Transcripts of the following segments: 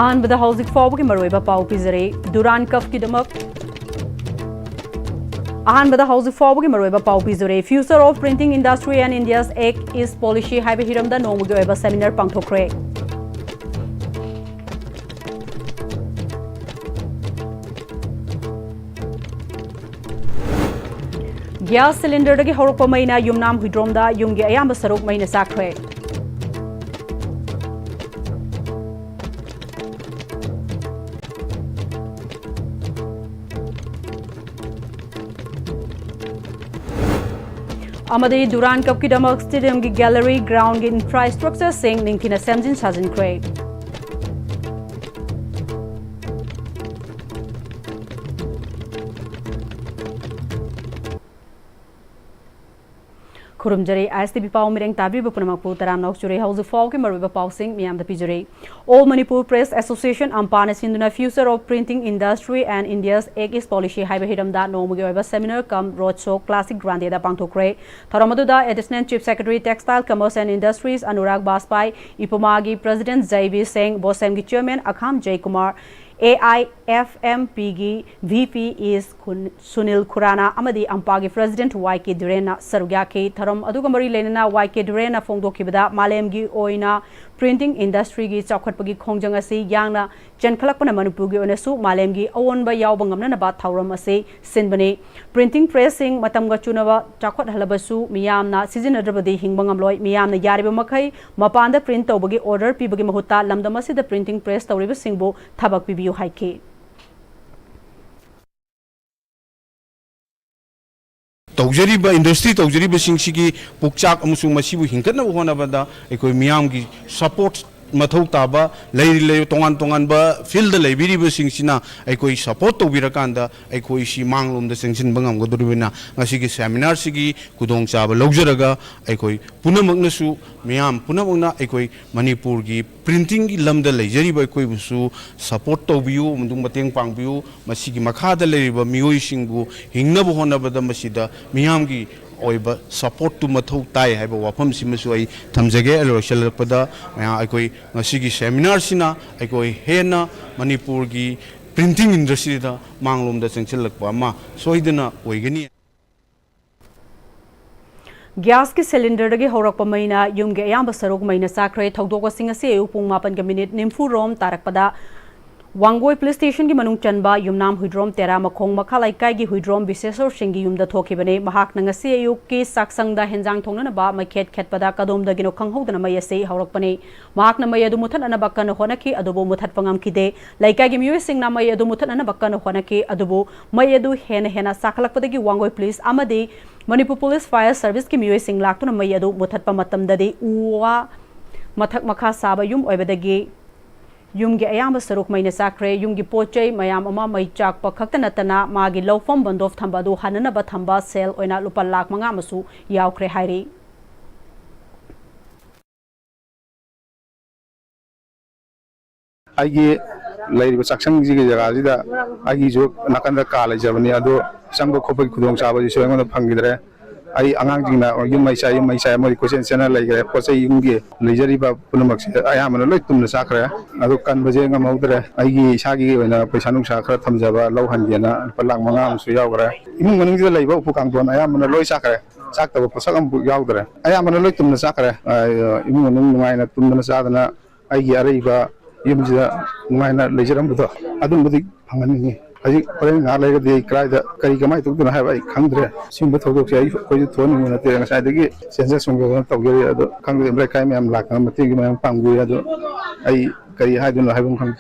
ꯑꯍꯥꯟꯕꯗ ꯍꯧꯖꯤꯛ ꯐꯥꯎꯕꯒꯤ ꯃꯔꯨꯑꯣꯏꯕ ꯄꯥꯎ ꯄꯤꯖꯔꯦ ꯗꯨꯔꯥꯟ ꯀꯞꯀꯤꯗꯃꯛ future of printing industry and India's Act East policy ꯍꯥꯏꯕ ꯍꯤꯔꯝꯗ ꯅꯣꯡꯃꯒꯤ ꯑꯣꯏꯕ ꯁꯦꯃꯤꯅꯥꯔ ꯄꯥꯡꯊꯣꯛꯈ꯭ꯔꯦ ꯒ꯭ꯌꯥꯁ ꯁꯤꯂꯤꯟꯗꯔꯗꯒꯤ ꯍꯧꯔꯛꯄ ꯃꯩꯅ ꯌꯨꯝꯅꯥꯝ ꯍꯨꯏꯗ꯭ꯔꯣꯝꯗ ꯌꯨꯝꯒꯤ ꯑꯌꯥꯝꯕ ꯁꯔꯨꯛ ꯃꯩꯅ ꯆꯥꯛꯈ꯭ꯔꯦ ꯑꯃꯗꯤ ꯗꯨꯔꯥꯟ ꯀꯞꯀꯤꯗꯃꯛ ꯁ꯭ꯇꯦꯗꯤꯌꯝꯒꯤ ꯒꯦꯂꯔꯤ ꯒ꯭ꯔꯥꯎꯟꯒꯤ ꯏꯟꯐ꯭ꯔꯥꯁ꯭ꯇ꯭ꯔꯛꯆꯔꯁꯤꯡ ꯅꯤꯡꯊꯤꯅ ꯁꯦꯝꯖꯤꯟ ꯁꯥꯖꯤꯟꯈ꯭ꯔꯦ खुरुमजरे ISTV पाव मिरेंग ताबीब पुनमकपु तरामनौ चुरे हौजु फाव के मरुबा पावसिंग मियाम द पिजरे ऑल मणिपुर प्रेस एसोसिएशन अम्पाना सिंधुना future of printing industry and India's Act East policy हाइबे हिरमदा नोमुगे ओइबा seminar cum road show Classic Grande दा पांगथोखरे थरमदुदा additional chief secretary textile commerce and industries Anurag Bajpai इपुमागी प्रेसिडेंट जयबी सिंह बोसेम की चेयरमैन अखाम जय कुमार AIFMP की VP is Sunil Khurana amadi Ampagi President YK Durena Sarugyaki Tharam Adugamari Lenana YK Durena Fongdokibada Malemgi Oina Printing Industry gi Chawkhatpagi Khongjang asi Yangna Chenkhalakpana Manipugi Onesu Malemgi Awonba Yawbangamna ba Thauram ase Sinbani Printing Pressing Matamga Chunaba Chawkhat Halabasu Miyamna Sizinadabadi Hingbangamloi Miyamna Yariba Makai Mapanda Print Tobagi Order Pibagi Mahuta Lamdamasi the Printing Press Tawriba Singbo Thabak Pibi हाइके तौजरीबा industry तौजरीबा सिंगसिगी पुकचाक अमसुंग मसिबु हिंकतना होनाबदा एकोय मियामगी सपोर्ट मथौ ताबा ले तोंगान तोंगानबा फील्ड लेबिरिबा सिंगसिना एकोय सपोर्ट तौबिरकांदा एकोय सि मांगलोमदा सिंगसिनबा ngamgaduriबना ngasiगी सेमिनार सिगी कुदोंग चाबा लौजरगा एकोय पुनमकनसु मियाम पुनमकना एकोय मणिपुरगी प्रिंटिंग की लमदा लेजरीबा एकोय बुसु सपोर्ट तौबियु मुंदुंग मतेंग पांगबियु मसिगी मखादा लेरिबा मियोयसिंगबु हिंगनबो होनाबदा मसिदा मियामगी ओइबा सपोर्ट टू मथौ ताई हाइबा वाफम सिमसु आई थमजगे लोइसलपदा मया अकोई ngasiगी सेमिनार सिना अकोई हेना मणिपुर की प्रिंटिंग इंडस्ट्री दा मांगलोमदा चंगचलकपा मा सोइदना ओइगनी गैस की सिलेंडर दगी हौरकपा मैना युमगे अयाम सरुक मैना चाख्रे थौदोकसिंग असे पुंग 9 निम्फु रोम तारकपदा वांगोई पुलिस स्टेशन की मनुंग चनबा युमनाम हुइद्रोम तेरा मखोंग मखा लाइकाई की हुइद्रोम विशेषर सिंगी युमदा थोखिबने महाक नंगसे अयुक की साक्संगदा हेंजांग थोंगनबा मैखेत खेतपदा कदोमदगिनो खंगहौदना मैयसे हौरकपने महाक न मैयदु मुथनना बक्कन होनकी अदुबो मुथत पंगमखिदे लाइकाई की म्यूय सिंगना मैयदु मुथनना बक्कन होनकी अदुबो मैयदु हेना साखलकपदगी वांगोई पुलिस अमदि मणिपुर पुलिस फायर सर्विस की म्यूय सिंग लाक्तुना मैयदु मुथतपा मतमददि उवा मथक मखा साबा युम ओइबदगी युमगे अयाम सरुक मैना चाख्रे युमगी पोचै मयाम अमा मै चाकपा खक्त नतना मागी लौफम बंदोफ थंबादु हननबा थंबा सेल ओइना लुपा लाख मंगा मसु यावख्रे हाइरी आइगे लैरिबा चाक्संग जिगे जगह जिदा आइगी जो नकंदा का लेजबनी अदो संगो खोपै खुदोंग चाबा जिसो एंगोंदा फंगिद्रे आई आंगांग जिंगना युम मैसा मोइ क्वेश्चन चैनल लेगरे पोचै युमगे लेजरिबा पुनमक्से आयामना लोइ तुमना चाख्रे अदो कनबजे ngamaudre आइगी इसागी ओइना पैसा नुंसा खरा थमजबा लौहनगेना पलांग मंगा मसु यावग्रे इमुंग मनंगि लैबा उपुकांगदोन आयामना लोइ चाख्रे चाक्तबा पोसक अम यावग्रे आयामना लोइ तुमना चाख्रे इमुंग मनंग नुंगाइना तुमना चादना आइगी अरैबा युमजिदा नुंगाइना लेजरमबदो अदुमबदि फंगननि अजी परेन ना लेगदि क्राइदा करी कमाइ तुदुना हाय बाइ खंगद्रे सिंबो थोदोक से कोइ थोनि नते ngसाइदगी सेंसर संगो तौगरि अदो खंगदे ब्रेक काइ मैम लाक मतिगि मैम पांगु अदो आई करी हाइदुन हाइबम खंग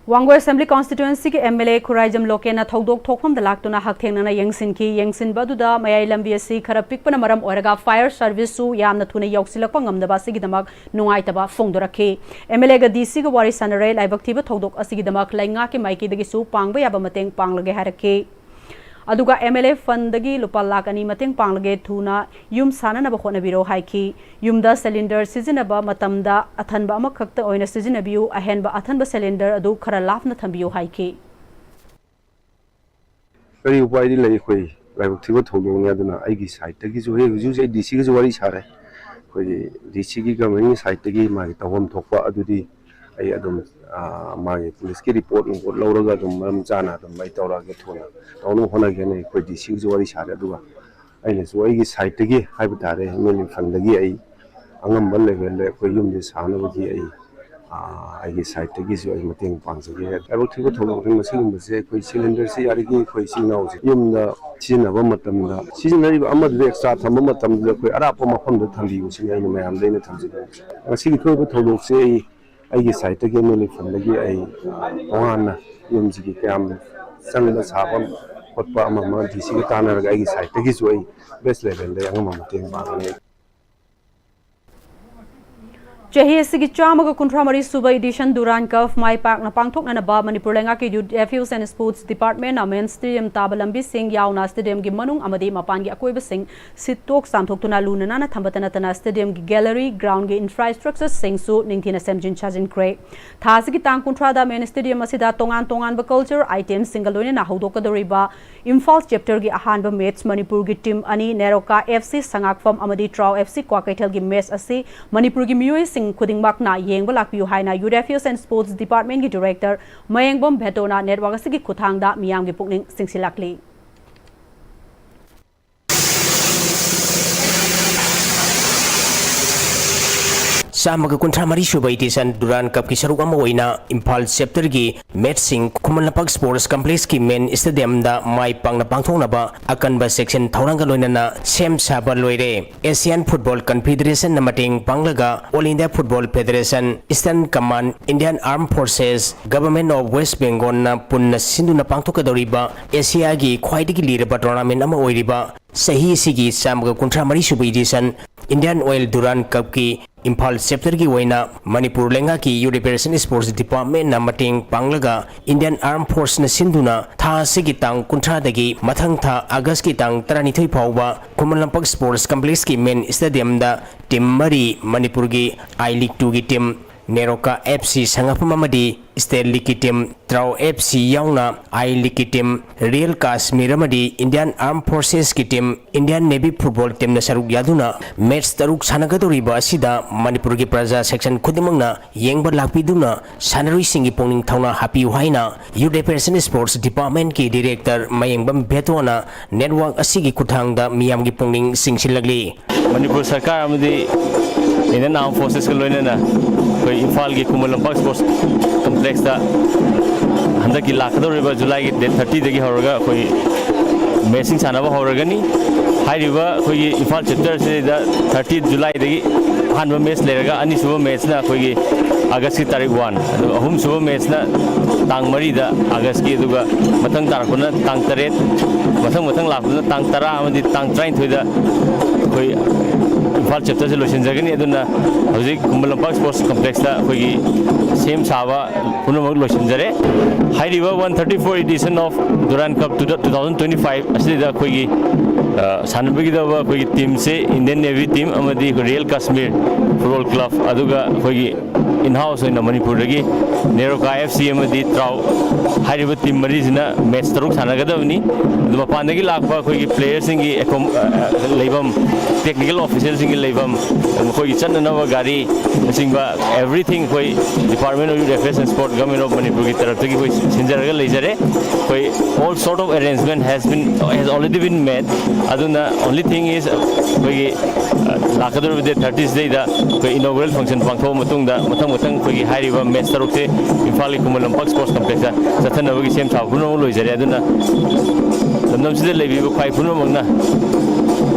वांगो असेंबली कॉन्स्टिट्यूएंसी के MLA खुराइजम लोकेना थौदोक थोखम दलाक्तुना हकथेंगना यंगसिनकी यंगसिनबदुदा मयाई लंबी असि खरा पिकपना मरम ओरगा फायर सर्विस सु यामना थुने यौसिलकपा ngamdaba सिगिदमक नुंगाइतबा फोंदोरखे MLA गा DC गा वारी सनरे लाइबकथिबा थौदोक असिगिदमक लाइंगा के माइकी दगिसु पांगबा याबा मतेंग पांगलगे हारखे अदुगा MLA फंडगी लुपा लाख अनि मतेंग पांगलगे थुना युम साननबा होनबिरो हाइकी युमदा सिलिंडर सिजिनबा मतमदा अथनबा अमखक्त ओइना सिजिनबियु अहेनबा अथनबा सिलिंडर अदु खरा लाफना थंबियो हाइकी करी उपायदि लै खोइ लाइबक थिबो थौदोंने अदुना आइगी साइड तगी जो हे हुजु जे DC गे जो वारी सारे DC की गवर्नमेंट साइट की मागी तवम थोपा अदुदी आई अदुम मागी पुलिस की रिपोर्ट इंपोर्ट लौरगा अदुम मरम चाना अदुम मई तौरागे थोना तौनु होनागे ने कोई DC जो वारी सारे अदुगा अइने सो आई की साइट की हाइब तारे मेन फंदगी आई अंगम लेवल ले कोई युम दे सानबगी आई साइट की जो आई मतेंग पांगसगे एबो थिबो थोबो मसिंग बसे कोई सिलेंडर से यारगी कोई सिग्नल से युम दा सिजनबो मतम दा सिजनरी अमद एक्स्ट्रा थम मतम दा कोई अरापो मफम दा थंबी उसिंग आई मैम देने थंजिगे मसिंग थोबो थोबो से आई साइट की मेन फंदगी आई ओहाना युम जिगी काम संग साबम खोटपा अममा डीसी की तानरगा आई साइट की जो आई बेस्ट लेवल ले अंगम मतेंग पांगने Chahi asigi chamaga kuntra mari suba edition Duran Cup mai pak na pangthok na ba Manipur lenga ki Youth Affairs and Sports Department na main stadium tabalambi sing yauna stadium gi manung amadi mapan gi akoi basing sitok samthok tuna luna na thambatana tana stadium gi gallery ground gi infrastructure sing su ningthina semjin chajin kre thasi gi tang kuntra da main stadium asida tongan ba culture items single loine na hodok kadoriba Imphal chapter gi ahan ba match Manipur gi team ani Neroka FC sangakfam amadi Trau FC Kwakaitel gi match asi Manipur gi miyoi Kuding Makna Yengba Lakpiu Haina Youth Affairs and Sports Department ki Director Mayengbom Bhetona Network asigi Kuthangda Miyam gi Pukning Singsilakli Samaga kuntra mari suba edition Duran Cup ki saruk ama oina Imphal chapter gi matching Kumanlapak Sports Complex ki main stadium da mai pangna pangthongna ba akan ba section thauranga loinana sem saba loire Asian Football Confederation na mating panglaga All India Football Federation Eastern Command Indian Armed Forces Government of West Bengal na punna sinduna pangthokadoriba Asia gi khwaidigi liraba tournament ama oiriba sahi sigi samaga kuntra mari suba edition Indian Oil Duran Cup ki Imphal chapter ki waina Manipur lenga ki Youth Affairs and Sports Department na mating panglaga Indian Armed Force na sinduna tha sigi tang kuntra dagi mathang tha August ki tang 32 phawba Kumanlapak Sports Complex ki main stadium da team mari Manipur gi I League 2 ki team Neroka FC sangapam amadi State League ki team Trau FC yauna I League ki team Real Kashmir amadi Indian Armed Forces ki team Indian Navy football team na saruk yaduna match taruk sanagadoriba asida Manipur ki praja section khudimangna yengba lakpiduna sanarui singi pongning thauna happy haina Youth Affairs and Sports Department ki Director Mayengbam Bhetona network asigi kuthangda miyam gi pongning singsilagli Manipur Sarkar amadi Indian Armed Forces ka loinana koi Imphal gi Kumanlapak Sports Complex da handaki lakadoriba July gi date 30 dagi horaga koi matching sanaba horagani hairiba koi Imphal chapter se da 30 July dagi hanba match leraga ani suba match na koi gi August ki tarik 1 adu ahum suba match na tang mari da August ki aduga mathang tarakuna tang 8 mathang lakuna tang 10 amadi tang 33 da koi Imphal chapter se lotion jagani aduna hoji Kumanlapak Sports Complex da koi same saba punamak lotion jare hairiba 134 edition of Duran Cup 2025 asli da koi sanabagi da koi team se Indian Navy team amadi Real Kashmir Football Club aduga koi in house in Manipur dagi Neroka FC amadi Trau hairiba team mari jina match taruk sanagadavani adu mapandagi lakpa koi players singi leibam technical officials singi leibam koi channa gari singba everything koi Department of Youth Affairs and Sport Government of Manipur ki taraf tagi koi sinjaraga leijare koi all sort of arrangement has already been made aduna only thing is koi lakador with the 30th day da koi inaugural function pangtho matungda mathang koi hairiba match taruk se Imphal Kumanlapak Sports Complex da sathanabagi sem thabuno loijare aduna lamdam sida leibiba khai puno magna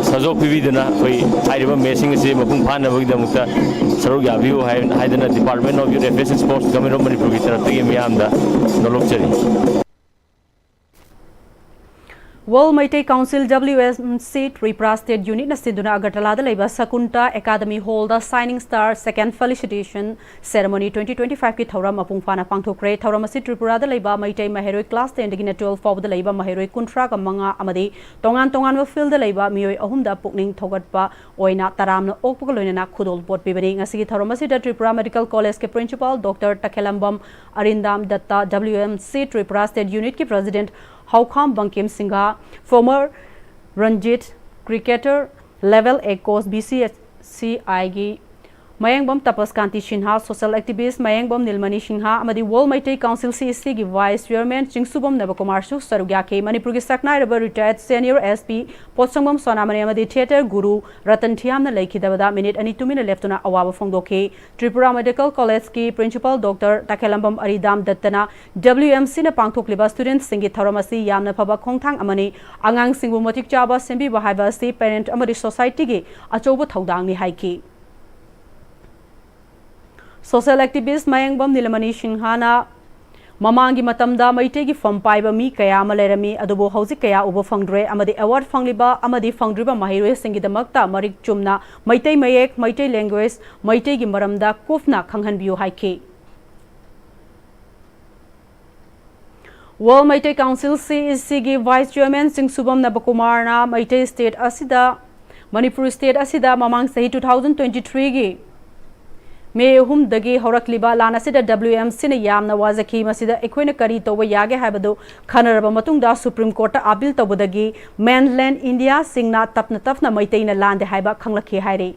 sajok pibidana koi hairiba matching se mapung phanabagi da mukta saruk yabiu haidana Department of Youth Affairs and Sports Government of Manipur ki taraf tagi miyam da nolok chari World Meitei Council WMC Tripura State Unit na Sinduna Agartala da leiba Sakunta Academy Hall da Signing Star Second Felicitation Ceremony 2025 ki thauram apung phana pangthokre thauram asi Tripura da leiba Meitei Maheroi class 10 dagi na 12 faw da leiba Maheroi kuntra ka manga amadi tongan wa field da leiba mioi ahum da pukning thogatpa oina taram na okpuk loina khudol pot pibani ngasi ki thauram asi da Tripura Medical College ke Principal Dr. Takhelambam Arindam Datta WMC Tripura State Unit ki President Haukham Bankim Singha, former Ranjit cricketer, level A coach BC CI gi Mayangbom Tapas Kanti Shinha, social activist Mayangbom Nilmani Shinha, Amadi World Maitei Council CSC gi Vice Chairman Chingsubom Nabakumar Su Sarugya ke Manipur gi Saknai Raba retired senior SP Potsangbom Sonamani Amadi theater guru Ratan Thiam na Laikidabada minute ani 2 minute leftuna awaba phongdoke Tripura Medical College ki Principal Dr. Takelambam Aridam Dattana WMC na pangthokliba students singi tharamasi yamna phaba khongthang amani angang singbu matik chaba sembi bahaiba si parent amadi society gi achobu thodang ni haiki Social activist Mayangbom Nilamani Singhana Mamangi Matamda Maitegi from Paiba Mi Kaya Malerami Adobo Hausi Kaya Ubo Fangdre Amadi Award Fangliba Amadi Fangdriba Mahiro Singida Makta Marik Chumna Maitei Mayek Maitei language Maitegi Maramda Kufna Kanghan Biu Haike World Maitei Council CSC Vice Chairman Chingsubom Nabakumarna Maitei State Asida Manipur State Asida Mamang Sahi 2023 gi May hum dagi horakliba lana sida WMC na yamna wazaki masida equina kari toba yage habado khanaraba matungda Supreme Court abil tobodagi mainland India singna tapna maitei na lande haiba khanglakhi haire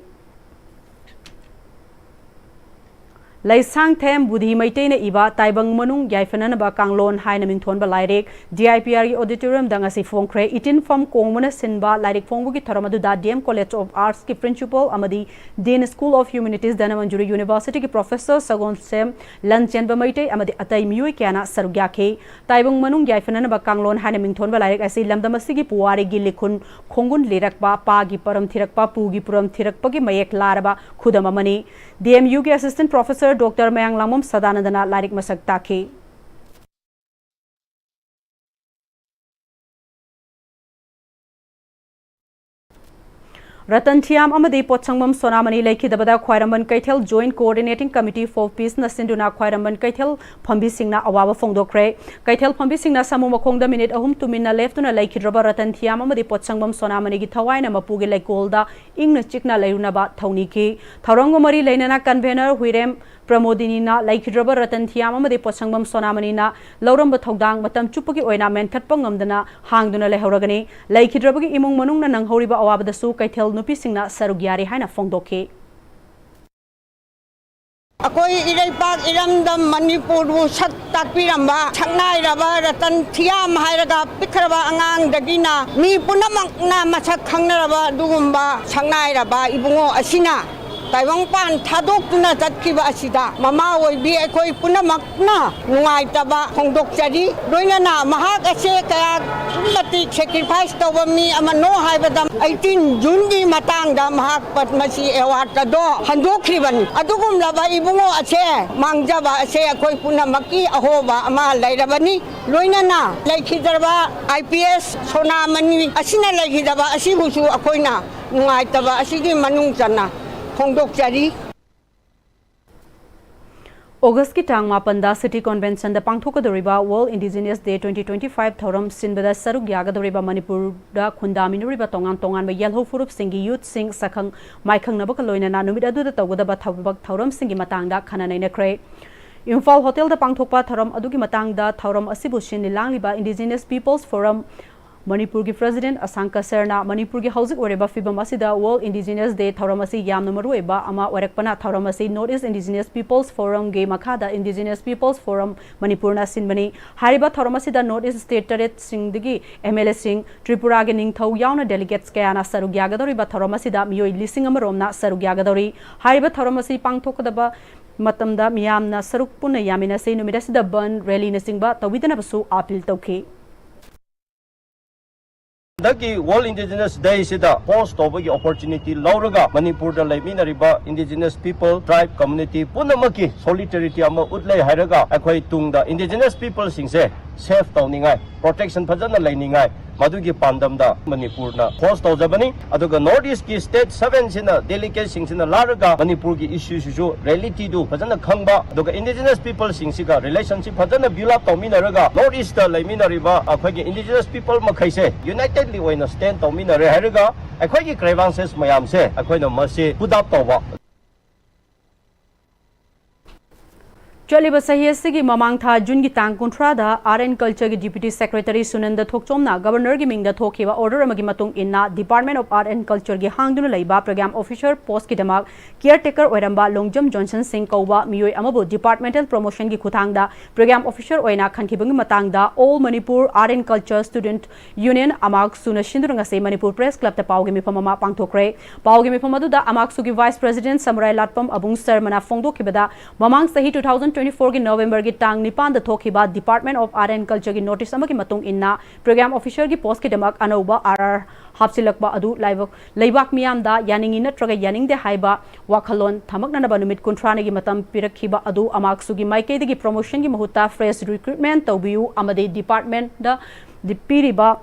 Laisang them budhi maitei na iba taibang manung yaifana ba kanglon haina mingthon ba lairek DIPR auditorium dangasi phongkhre 18 form kongmana sinba lairik phongbugi tharamadu da DM College of Arts ki principal amadi Dean School of Humanities Danamanjuri University ki professor Sagon Sem Lanchen ba maitei amadi atai mioi kyana sarugya khe taibang manung yaifana ba kanglon haina mingthon ba lairek asi lamdamasi gi puwari gi likhun khongun lirakba pa gi param thirakpa pu gi puram thirakpa gi mayek laraba khudam amani DMU ki assistant professor Dr. Mayang Lamum Sadanandana Larik Masak Taki. Ratan Thiam Amadi Potsangmam Sonamani Laikidabada Khwairamban Kaithel Joint Coordinating Committee for Peace Nasinduna Khwairamban Kaithel Phambi Singna Awaba Phongdokre Kaithel Phambi Singna Samu Makhongda minute ahum tumina leftuna Laikidraba Ratan Thiam Amadi Potsangmam Sonamani gi Thawaina Mapugi Laikolda Ingna Chikna Lairunaba Thauniki Tharongo Mari Lainana Convener Huirem Pramodinina Laikidraba Ratan Thiam Amadi Potsangmam Sonamanina Lauramba Thodang Matam Chupagi Oina Menkatpa Ngamdana Hangduna Lehoragani Laikidrabagi Imung Manungna Nanghoriba Awabadasu Kaithel Nupi Singna Sarugyari Haina Phongdoke Akoi Iraipak Iramdam Manipuru Sat Takpiramba Changnai Raba Ratan Thiam Hairaga Pikraba Angang Dagina Mi Punamak na Masak Khangnaraba Dugumba Changnai Raba Ibungo Asina Taiwang Pan Tadok Tuna Tatkiba Asida Mama Oibi Akoi Punamak na Nungai Taba Hongdok Jadi Doinana Mahak Ase Kaya Mati Sacrifice Tawami Amano Haibadam 18 June Di Matangda Mahak Patmasi Ewata Do Handok Kriban Adugum Laba Ibungo Ase Mangjaba Ase Akoi Punamaki Ahoba Ama Lairabani Doinana Laikidarba IPS Sonamani Asina Laikidaba Asibusu Akoina Nungai Taba Asigi Manung Jana Hongdok Jadi August ki tang mapanda City Convention da pangthokadoriba World Indigenous Day 2025 thoram sinbada saruk yagadoriba Manipur da khundaminuriba tongan ba yelho furup singi youth sing sakhang maikhang nabaka loinana numit adu da tawgadaba thawbak thoram singi matangda khananai nakre Imphal Hotel da pangthokpa thoram adugi matangda thoram asibu shin langliba Indigenous Peoples Forum Manipur ki President Asanka Serna Manipur ki Housing Oreba Fibam Asida World Indigenous Day Thauramasi Yamna Marueba Ama Warekpana Thauramasi North East Indigenous Peoples Forum Ge Makhada Indigenous Peoples Forum Manipur na Sinbani Hariba Thauramasi da North East State Taret Singh Digi MLA Singh Tripura ge Ningthau yauna delegates kayana sarugyagadori ba Thauramasi da miyoi lising amaromna sarugyagadori Hariba Thauramasi pangthokadaba matamda miyamna saruk punna yamina se numidasida ban rally na singba tawidana basu appeal tawke Dagi World Indigenous Day sida host tobagi opportunity lauraga Manipur da laiminariba Indigenous people tribe community punamaki solidarity ama utlai hairaga akhoi tungda Indigenous people singse safe tawningai protection phajana lainingai madugi pandamda Manipur na host tawjabani aduga North East ki state 7 sina delegate singina laraga Manipur ki issues ju reality du phajana khangba aduga Indigenous people singsiga relationship phajana build up tawminaraga North East da laiminariba akhoi Indigenous people makhaise united li oina stand tawminare hairaga akhoi ki grievances mayam se akhoi na mase put up tawba चलिबा सही असगी ममांग था June की तांग कुंथ्रादा art and culture की deputy secretary Sunand थोकचोमना governor की मिंग थोखिबा ऑर्डर अमगी मतुंग इन्ना department of art and culture की हांगदुना लैबा प्रोग्राम ऑफिसर पोस्ट की दमाग केयर टेकर ओरंबा लोंगजम जॉनसन सिंह कौबा मियोय अमबो डिपार्टमेंटल प्रमोशन की खुथांगदा प्रोग्राम ऑफिसर ओइना खनखिबंग मतांगदा all Manipur art and culture student union अमाग सुना सिंदुरंग से मणिपुर प्रेस क्लब ता पावगे मिफम अमा पांगथोक्रे पावगे मिफम अदुदा अमाग सुगी वाइस प्रेसिडेंट समुराय लाटपम अबुंग सरमना फोंगदोखिबदा ममांग सही 2024 की नवंबर की टांग निपान थोखिबा department of art and culture की नोटिस अमकी मतुंग इन्ना प्रोग्राम ऑफिसर की पोस्ट की दमक अनौबा आरआर हापसिलकबा अदु लैबाक मियामदा यानिंगी नत्रगा यानिंगदे हाइबा वाखलोन थमकननबा नुमित कुंथ्रानेगी मतम पिरखिबा अदु अमाकसुगी माइकेदगी प्रमोशन की मुहुता फ्रेश रिक्रूटमेंट तौबियु अमदे डिपार्टमेंट दा दिपिरिबा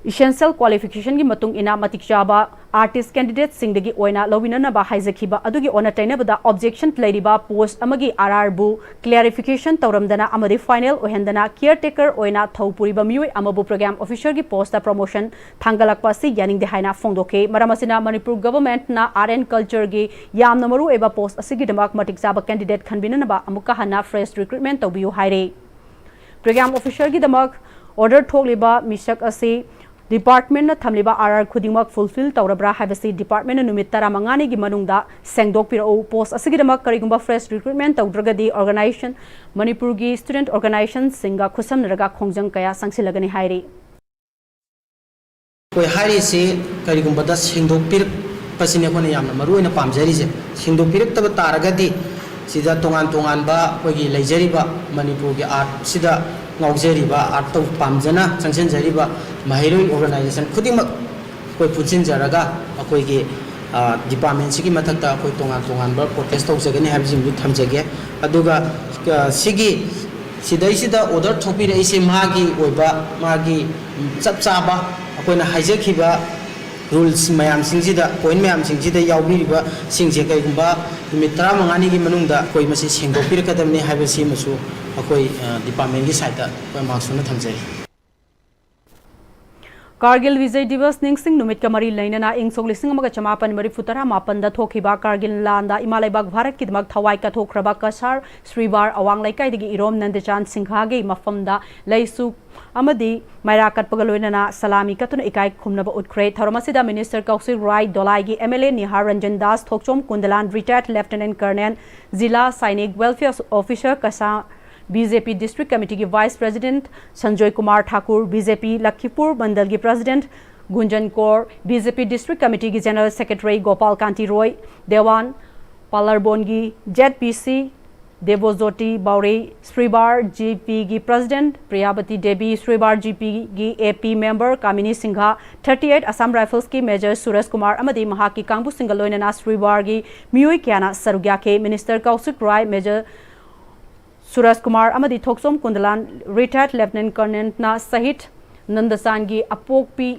इसेंशियल क्वालिफिकेशन की मतुंग इना मतिक चाबा आर्टिस्ट कैंडिडेट सिंगदगी ओइना लोबिननबा हाइजखिबा अदुगी ओना तैनबदा ऑब्जेक्शन लैरिबा पोस्ट अमगी आरआर बु क्लियरिफिकेशन तौरमदना अमदि फाइनल ओहेंदना केयर टेकर ओइना थौपुरिबा मियोय अमबु प्रोग्राम ऑफिसर की पोस्ट प्रमोशन थांगलकपा सि यानिंगदे हाइना फोंदोके मरमसिना मणिपुर गवर्नमेंट ना आर्ट एंड कल्चर की यामना मरु एबा पोस्ट असिगी दमक मतिक चाबा कैंडिडेट खनबिननबा अमुका हना फ्रेश रिक्रूटमेंट तौबियु हाइरे प्रोग्राम ऑफिसर की दमक ऑर्डर थोकलिबा मिसक असी डिपार्टमेंट थमलिबा आरआर खुदिमक फुलफिल तौरब्रा हाइबसी डिपार्टमेंट नुमित 15 की मनुंगदा सेंगदोकपिरौ पोस्ट असिगिदमक करिगुंबा फ्रेश रिक्रूटमेंट तौद्रगदी ऑर्गेनाइजेशन मणिपुर की स्टूडेंट ऑर्गेनाइजेशन सिंगा खुसमनरगा खोंजंग कया संगसिलगनी हाइरी कोई हाइरी से करिगुंबदा सेंगदोकपिर पसिने कोने यामना मरुइना पामजरिजे सेंगदोकपिरक तब तारगदी सिदा तोंगान तोंगानबा कोगी लेजरिबा मणिपुर के आर्ट सिदा ngawjeriba art pamjana changsenjariba mahairoi organization khudimak koi punsinjaraga akoi gi department sigi mathakta akoi tongan tongan ba protest tawjagani habjim bu thamjage aduga sigi sidai sida order thopire ise magi oiba magi chapchaba akoina haijakhiba rules mayam singjida point mayam singjida yaubiriba singje kaigumba numit 15 gi manungda koi masi sengdopirkadamni habasi masu अकोई department की side कोई मार्क्सुना थमजरी कारगिल विजय दिवस निंगसिंग नुमित का मरी लैनना इंगसोक लिसिंग अमगा चमापन मरी फुतरा मापन दा थोखिबा कारगिल लांदा इमालैबाग भारत की दमक थवाई का थोखरबा कसार श्रीवार अवांग लैकाइदगी इरोम नंदचान सिंघागे मफमदा लैसु अमदी मैरा कटपगा लोइनना सलामी कतुन इकाई खुमनबा उठख्रे थरमसिदा मिनिस्टर कौशिक राय दोलाईगी MLA Nihar Ranjan Das Thokchom Kundlan retired lieutenant colonel Zila Sainik welfare officer कसा बीजेपी डिस्ट्रिक्ट कमेटी की vice president Sanjay Kumar Thakur BJP Lakhipur Mandal की president Gunjan Kaur BJP district committee की जनरल सेक्रेटरी गोपाल कांति रॉय देवान पालरबोनगी जेडपीसी देवोज्योति बाउरे श्रीबार जीपी की प्रेसिडेंट प्रियावती देवी श्रीबार जीपी की AP member Kamini Singha 38 Assam rifles की मेजर सुरेश कुमार अमदी महाकी कांगबु सिंगल लोइनना श्रीबार की मियोय क्याना सरुग्या के मिनिस्टर कौशिक राय मेजर सुरेश कुमार अमदी Thoksom Kundlan retired lieutenant colonel ना सहित नंदचान की अपोकपी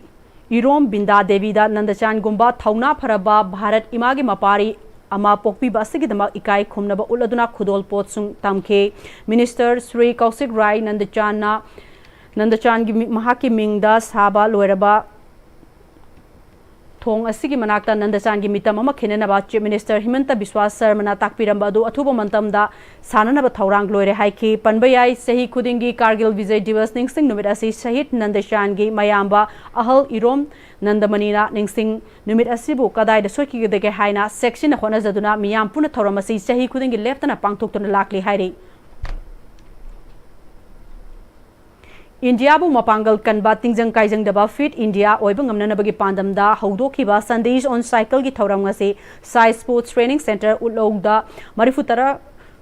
इरोम बिंदा देवीदा नंदचान गुंबा थौना फरबा भारत इमागी मपारी अमा पोकपीबा असिगिदमक इकाई खुमनबा उलदुना खुदोल पोतसुंग तमखे मिनिस्टर श्री कौशिक राय नंदचान की महाकी मिंगदा साबा लोयरबा थोंग असिगी मनाक्ता नंदचान की मितम अमा खिननबा चीफ मिनिस्टर हिमंत बिस्वास शर्मना ताकपिरंबा अदु अथुब मंतमदा साननबा थौरांग लोयरे हाइखी पनबयाई सही खुदिंगी कारगिल विजय दिवस निंगसिंग नुमित असि शहीद नंदचान की मयामबा अहल इरोम नंदमनीना निंगसिंग नुमित असिबु कदाइदा सोकिगदगे हाइना सेक्शन होनजदुना मियाम पुन थौरम असि सही खुदिंगी लेफ्टना पांगथोक्तुना लाक्ली हाइरे इंडिया बु मपांगल कनबा तिंजंग काइजंग दबा फिट इंडिया ओइब ngamnanabagi pandamda haudokiba Sundays on cycle gi thauram ngase sai sports training center ulogda marifutara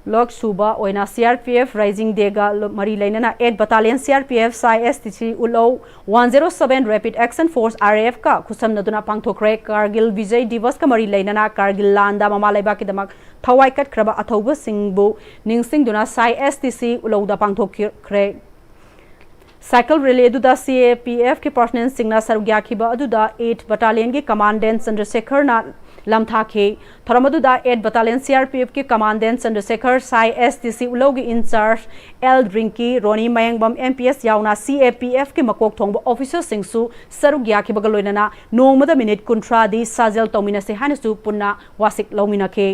lok suba oina CRPF rising dega mari lainana 8 battalion CRPF sai STC ulo 107 rapid action force RAF ka khusam naduna pangthokre Kargil Vijay Divas ka mari lainana Kargil landa mamalaiba ki damak thawai kat khraba athauba singbu ningsing duna sai STC ulogda pangthokre cycle rally अदुदा CAPF के personnel सिंगना सरुग्याखिबा अदुदा 8 battalion के commandant Chandrashekhar ना लमथाखे थरमदुदा 8 battalion CRPF के कमांडेंट चंद्रशेखर साई STC उलोगी इंचार्ज एल ड्रिंकी रोनी मयंगबम MPS यावना CAPF के मकोक थोंग ऑफिसर सिंगसु सरुग्याखिबा लोइनना नोंगमदा मिनिट 30 दी साजल तौमिना से हानसु पुन्ना वासिक लौमिनाखे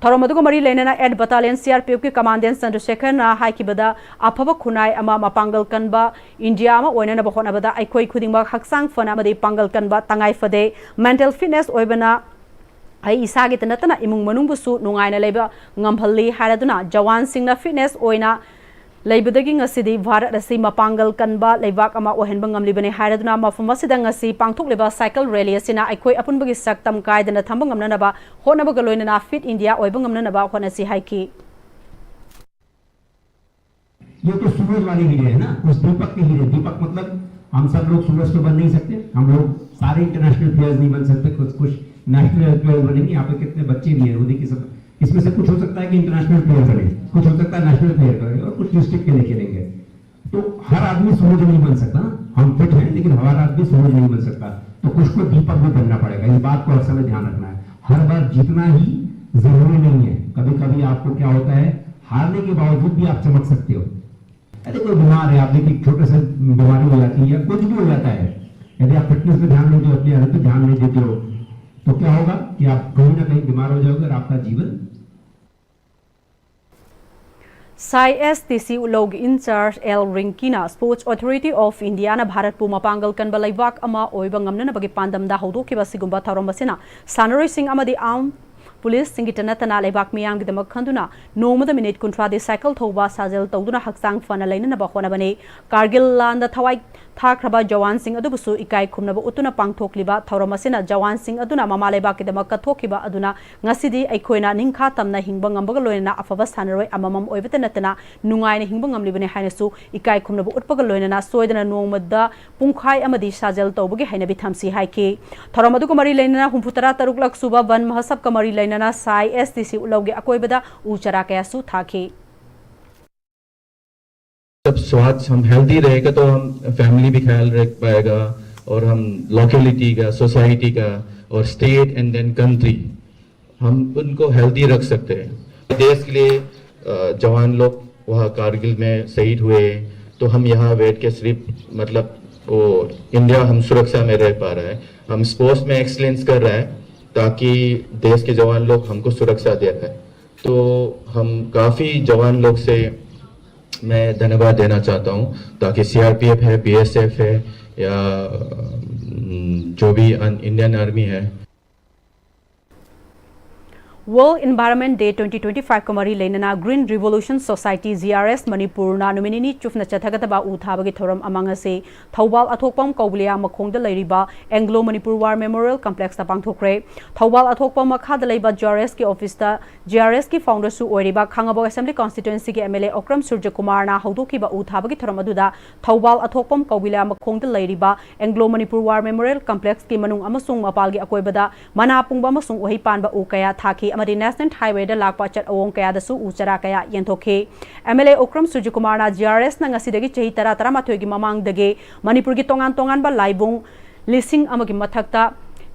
थौरम अदुग मरी लेना एड बटालियन CRPF की कमांडेंट चंद्रशेखर ना हाइकिबदा अफब खुनाई अमा मपांगल कनबा इंडिया अमा ओइना बखोनाबदा आइखोई खुदिंग हक्सांग फना मदे पांगल कनबा तंगाई फदे मेंटल फिटनेस ओइबना आई इसागे तनतना इमुंग मनुंगबुसु नुंगाइना लेबा ngamhalli हारदुना जवान सिंगना फिटनेस ओइना लेबदगी ngasi भारत asi मपांगल कनबा लेबाक अमा ओहेनबा ngamlibane हारदुना मफम असिदा ngasi पांगथोकलेबा साइकिल रैली असिना आइखोई अपुनबगी सक्तम कायदना थंब ngamnanaba होनबगा लोइना फिट इंडिया ओइबा ngamnanaba होनसी हाइकी ये तो सूरज वाली हीरे है ना, उस दीपक के हीरे। दीपक मतलब हम सब लोग सूरज तो बन नहीं सकते, हम लोग सारे इंटरनेशनल प्लेयर्स नहीं बन सकते, कुछ नेशनल प्लेयर बनेंगे। यहाँ पे कितने बच्चे भी हैं, वो देखिए सब, इसमें से कुछ हो सकता है कि इंटरनेशनल प्लेयर बने, कुछ हो सकता है नेशनल प्लेयर बने और कुछ डिस्ट्रिक्ट के लिए खेलेंगे। तो हर आदमी सूरज नहीं बन सकता। हम फिट हैं लेकिन हर आदमी सूरज नहीं बन सकता, तो कुछ को दीपक भी बनना पड़ेगा। इस बात को हर समय ध्यान रखना है। हर बार जीतना ही जरूरी नहीं है, कभी कभी आपको क्या होता है, हारने के बावजूद भी आप चमक सकते हो। यदि कोई बीमार है, आप देखिए छोटे से बीमारी हो जाती है या कुछ भी हो जाता है, यदि आप फिटनेस पे ध्यान नहीं देते हो, अपनी हेल्थ पे ध्यान नहीं देते हो, तो क्या होगा कि आप कहीं ना कहीं बीमार हो जाओगे और आपका जीवन STC उलोग इंचार्ज एल रिंकीना स्पोर्ट्स अथॉरिटी ऑफ इंडिया ना भारत पु मपांगल कनबा लेबाक अमा ओइबा ngamnanabagi pandamda haudokiba sigumba thauram basina sanaroi sing amadi arm police सिंगिटना तना लेबाक मियांग गिदमक खंदुना नोमदा मिनिट कुंट्रादे साइकिल थौबा साजल तौदुना हक्सांग फना लेनना बखोनबने कारगिल लांदा थवाई थाख्रबा जवान सिंह अदुबुसु इकाई खुमनबा उतुना पांगथोकलिबा थौरमसिना जवान सिंह अदुना ममा लेबाक गिदमक कथोकिबा अदुना ngасidi अखोइना निंखा तमना हिंगबा ngambga लोइना अफबा सानरoi amamam ओइबते नतना नुंगाइना हिंगबा ngamlibane हाइनसु इकाई खुमनबा उत्पगा लोइना सोइदना नोमदा पुंखाई अमदि साजल तौबगे हाइना बिथामसी हाइके थौरमदुको मरि लेना हुंफुतरा तरुक लक सुबा वन महसब का मरि लेना STC उलोगे अकोइबदा उचरा कयासु थाखे। जब स्वास्थ्य हम हेल्दी रहेगा तो हम फैमिली भी ख्याल रख पाएगा और हम लोकेलिटी का, सोसाइटी का और स्टेट एंड देन कंट्री, हम उनको हेल्दी रख सकते हैं। देश के लिए जवान लोग वहाँ कारगिल में शहीद हुए, तो हम यहाँ बैठ के सिर्फ मतलब वो इंडिया हम सुरक्षा में रह पा रहा है। हम स्पोर्ट्स में एक्सीलेंस कर रहे हैं ताकि देश के जवान लोग हमको सुरक्षा दे रहे हैं। तो हम काफ़ी जवान लोग से मैं धन्यवाद देना चाहता हूं, ताकि CRPF है, BSF है या जो भी इंडियन आर्मी है। वर्ल्ड एनवायरनमेंट डे 2025 कमरी लेना green revolution society GRS Manipur ना नुमिनी चुफना चथगतबा उथाबगी थोरम अमंग से थौबाल अथोकपम कौबलिया मखोंगद लैरिबा Anglo Manipur war memorial complex ता पांगथोक्रे। थौबाल अथोकपम मखाद लैबा GRS की ऑफिस ता GRS की फाउंडर सु ओरिबा खांगबो असेंबली कॉन्स्टिट्यूएंसी के MLA ओक्रम सूर्य कुमार ना हौदोकिबा उथाबगी थोरम अदुदा थौबाल अथोकपम कौबलिया मखोंगद लैरिबा Anglo Manipur war memorial complex की मनुंग अमसुंग मपालगी अकोइबदा मना पुंगबा अमसुंग ओहि पानबा उ कया थाकी अमदी नेशनल हाईवे लापा चट अवोंग कयादसु उचरा कया यंथोखे। MLA ओक्रम सूर्य कुमार ना GRS ना ngasiदगी चही 13-13 की ममांगदगे मणिपुर की तोंगान तोंगानबा लाइबुंग लिसिंग अमगी मथक्ता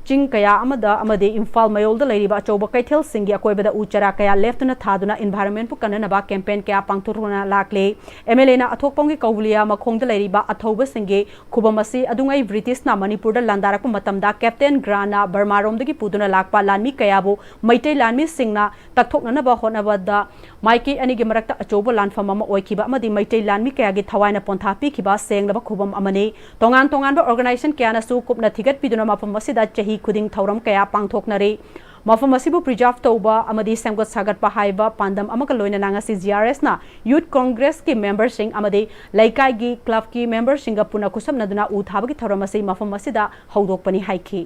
चिंग कया अमदा अमदे इम्फाल मयोलदा लैरिबा अचौबा कैथेल सिंगी अकोइबदा उचरा कया लेफ्टना थादुना एनवायरनमेंट पु कननबा कैंपेन कया पांगथोरना लाक्ले। MLA ना अथोकपोंगी कौबलिया मखोंगदा लैरिबा अथौबा सिंगे खुबमसी अदुंगै ब्रिटिश ना मणिपुर दा लांदारक मतमदा कैप्टन ग्राना बर्मारोमदगी पुदुना लाकपा लानमी कयाबु मैतै लानमी सिंगना तकथोकनबा होनबदा माइकी अनिगी मरक्ता अचौबा लानफम अमा ओइखिबा अमदि मैतै लानमी कयागी थवाइना पोंथा पिखिबा सेंगलबा खुबम अमने तोंगान तोंगानबा ऑर्गेनाइजेशन कयानासु कुपना थिगत पिदुना मफम मसिदा चही खुदिंग थौरम कया पांगथोकनरे। मफम असिबु प्रिजर्व तौबा अमदि सेंगत सागतपा हाइबा पांदम अमका लोइना ngasi GRS ना यूथ कांग्रेस की मेंबर सिंग अमदि लैकाई की क्लब की मेंबर सिंग पुना खुसमनदुना उथाबगी थौरम असि मफम असिदा हौदोकपनि हाइखि।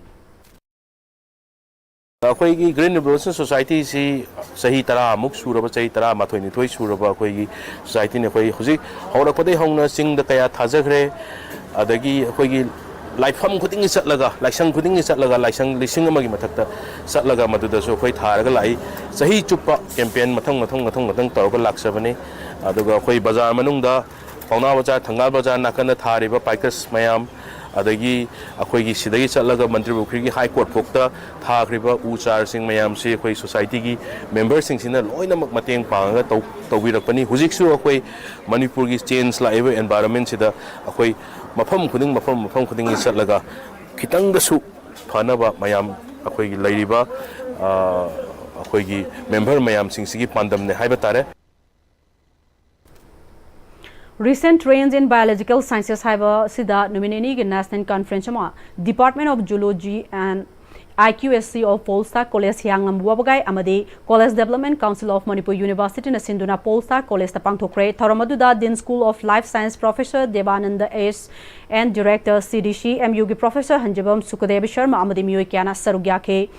अखोई ग्रीन रिवोल्यूशन सोसाइटी से सही तरह मुक सूरब सही तरह माथोई सूरब अखोई सोसाइटी ने अखोई हुजिक हौरकपदे हौना सिंग द कया थाजखरे अदगी अखोई लाइफम खुदिंग चलगा लाइसंग खुदिंग चलगा लाइसंग लिसिंग अमगी मथक्ता चलगा मदुदसु अखोई थारगा लाई सही चुप्पा कैंपेन मथंग तौरगा लाक्सबने अदुगा अखोई बाजार मनुंगदा पौना बाजार थंगाल बाजार नाकन थारिबा पाइकस मयाम अदगी अखोई सिदगी चलगा मंत्री बुखरी की हाई कोर्ट फोक्ता थाखरिबा उचार सिंग मयाम से अखोई सोसाइटी की मेंबर सिंग सिना लोइनमक मतेंग पांगा तौबिरकपनि हुजिकसु अखोई मणिपुर की चेंज लाइव एनवायरनमेंट सिदा अखोई मफम खुदिंग चलगा खितंगसु फनबा मयाम अखोई लैरिबा ꯑꯩꯈꯣꯏꯒꯤ ꯃꯦꯝꯕꯔ ꯃꯌꯥꯝꯁꯤꯡꯁꯤꯒꯤ ꯄꯥꯟꯗꯝꯅꯦ ꯍꯥꯏꯕ ꯇꯥꯔꯦ. Recent trends in biological sciences haiba sida nominee national conference ma Department of Zoology and IQSC of Polestar College Hyanglam Wabagai Amadi College Development Council of Manipur University na Sinduna Polestar College Tapangthokre Thoramaduda Dean School of Life Science Professor Devananda S and Director CDC MUG Professor Hanjabam Sukadev Sharma Amadi Miyokana Sarugyake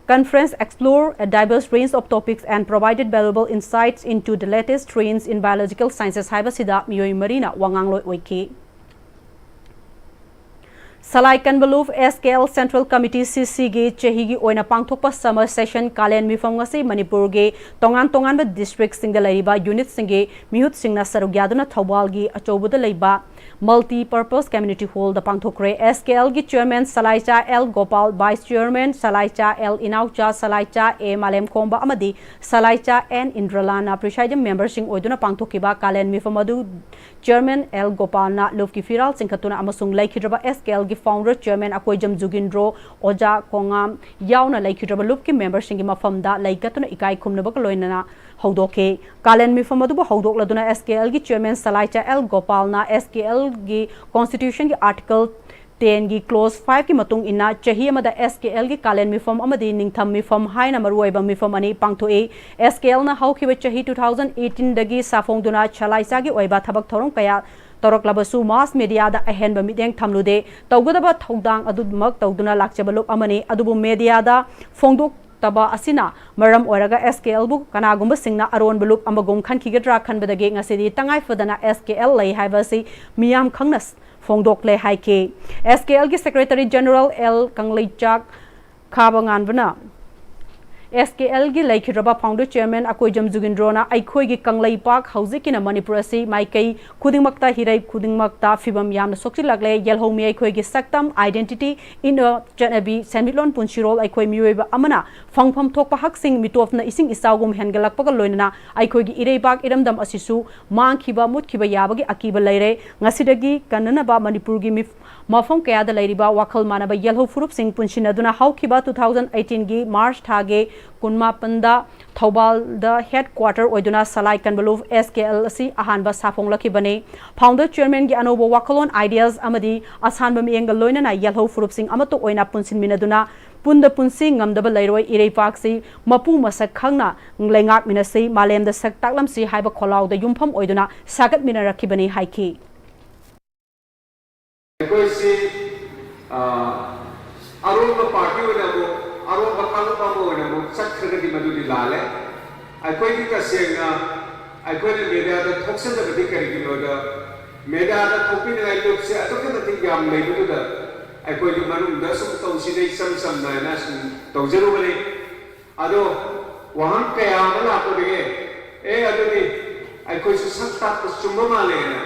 Conference explored a diverse range of topics and provided valuable insights into the latest trends in biological sciences haiba sida Miyoy Marina Wangangloi Oike. Salai Kanbaluf SKL Central Committee CC ge chehigi oina pangthokpa summer session kalen mifam ngasi Manipur ge tongan ba district sing da laiba unit singe mihut singna sarugyaduna Thawal gi achobuda laiba multi purpose community hall da pangthokre SKL gi chairman Salaicha L Gopal vice chairman Salaicha L Inaucha Salaicha A Malem Komba amadi Salaicha N Indralana presiding member sing oiduna pangthokiba kalen mifam adu chairman L Gopal na lufki firal singkhatuna amasung laikhidraba SKL gi founder chairman Akoijam Jugindro Oja Kongam yauna laikhidraba lufki member singi mafamda laikatuna ikai khumnaba loinana haudoke kalen mifam adu haudok laduna SKL gi chairman Salaicha L Gopal na SKL gi constitution gi article 10 gi clause 5 ki matung ina chahi amada SKL gi kalen mifam amadi ningtham mifam haina maruaiba mifam ani pangthoe SKL na haukiba chahi 2018 dagi safongduna Chalaisa gi oiba thabak thorong kaya Toroklabasu mass media da ahenba mideng thamlude tawgadaba thodang adumak tawduna lakchabaluk amani adubu media da fongdok taba asina maram oraga SKL bu kanagumba singna aron balup amagum khan khigadra khanbadage ngasidi tangai fadana SKL lei haibasi miyam khangnas fongdok le haike SKL gi secretary general L Kanglaichak khabangan bana SKL gi laikhiraba founder chairman Akoijam Jugindrona aikhoi gi Kanglai Park hauzikina Manipur asi maikai khudingmakta hirai khudingmakta fibam yamna soksi lagle yelhomi aikhoi gi saktam identity in a janabi semilon punchirol aikhoi miyoiba amana fangpham thokpa haksing mitofna ising isawgum hengalakpaga loinana aikhoi gi ireibak iramdam asisu mangkhiba mutkhiba yabagi akiba leire ngasidagi kananaba Manipur gi mafam kaya da lairiba wakhal manaba yelho furup sing punchinaduna haukiba 2018 gi March thage kunma panda Thobal the headquarter oiduna Salai Kanbaluf SKL asi ahanba safong lakibane founder chairman gi anobo wakhalon ideas amadi asanba mienga loinana yelho furup sing amato oina punsin minaduna punda punsi ngamdaba lairoi ireipak si mapu masak khangna nglengak minasi malem da sak taklam si haiba kholaw da yumpham oiduna sagat mina rakhibane haiki कोई Arun party होने वो अरुण बकालो पामो होने वो चक्कर की मधुरी लाले कोई भी कसेंगा कोई ने मेरे आदर थोक्सन जब भी करेगी लोग मेरे आदर थोपी ने लोग से अतो के नती याम नहीं बुझो दा कोई जो मालूम दस तो उसी ने सम ना है ना तो जरूर बने अतो वहाँ के आमला आपको देंगे अतो भी कोई सुसंस्था तो चुम्बो माले ना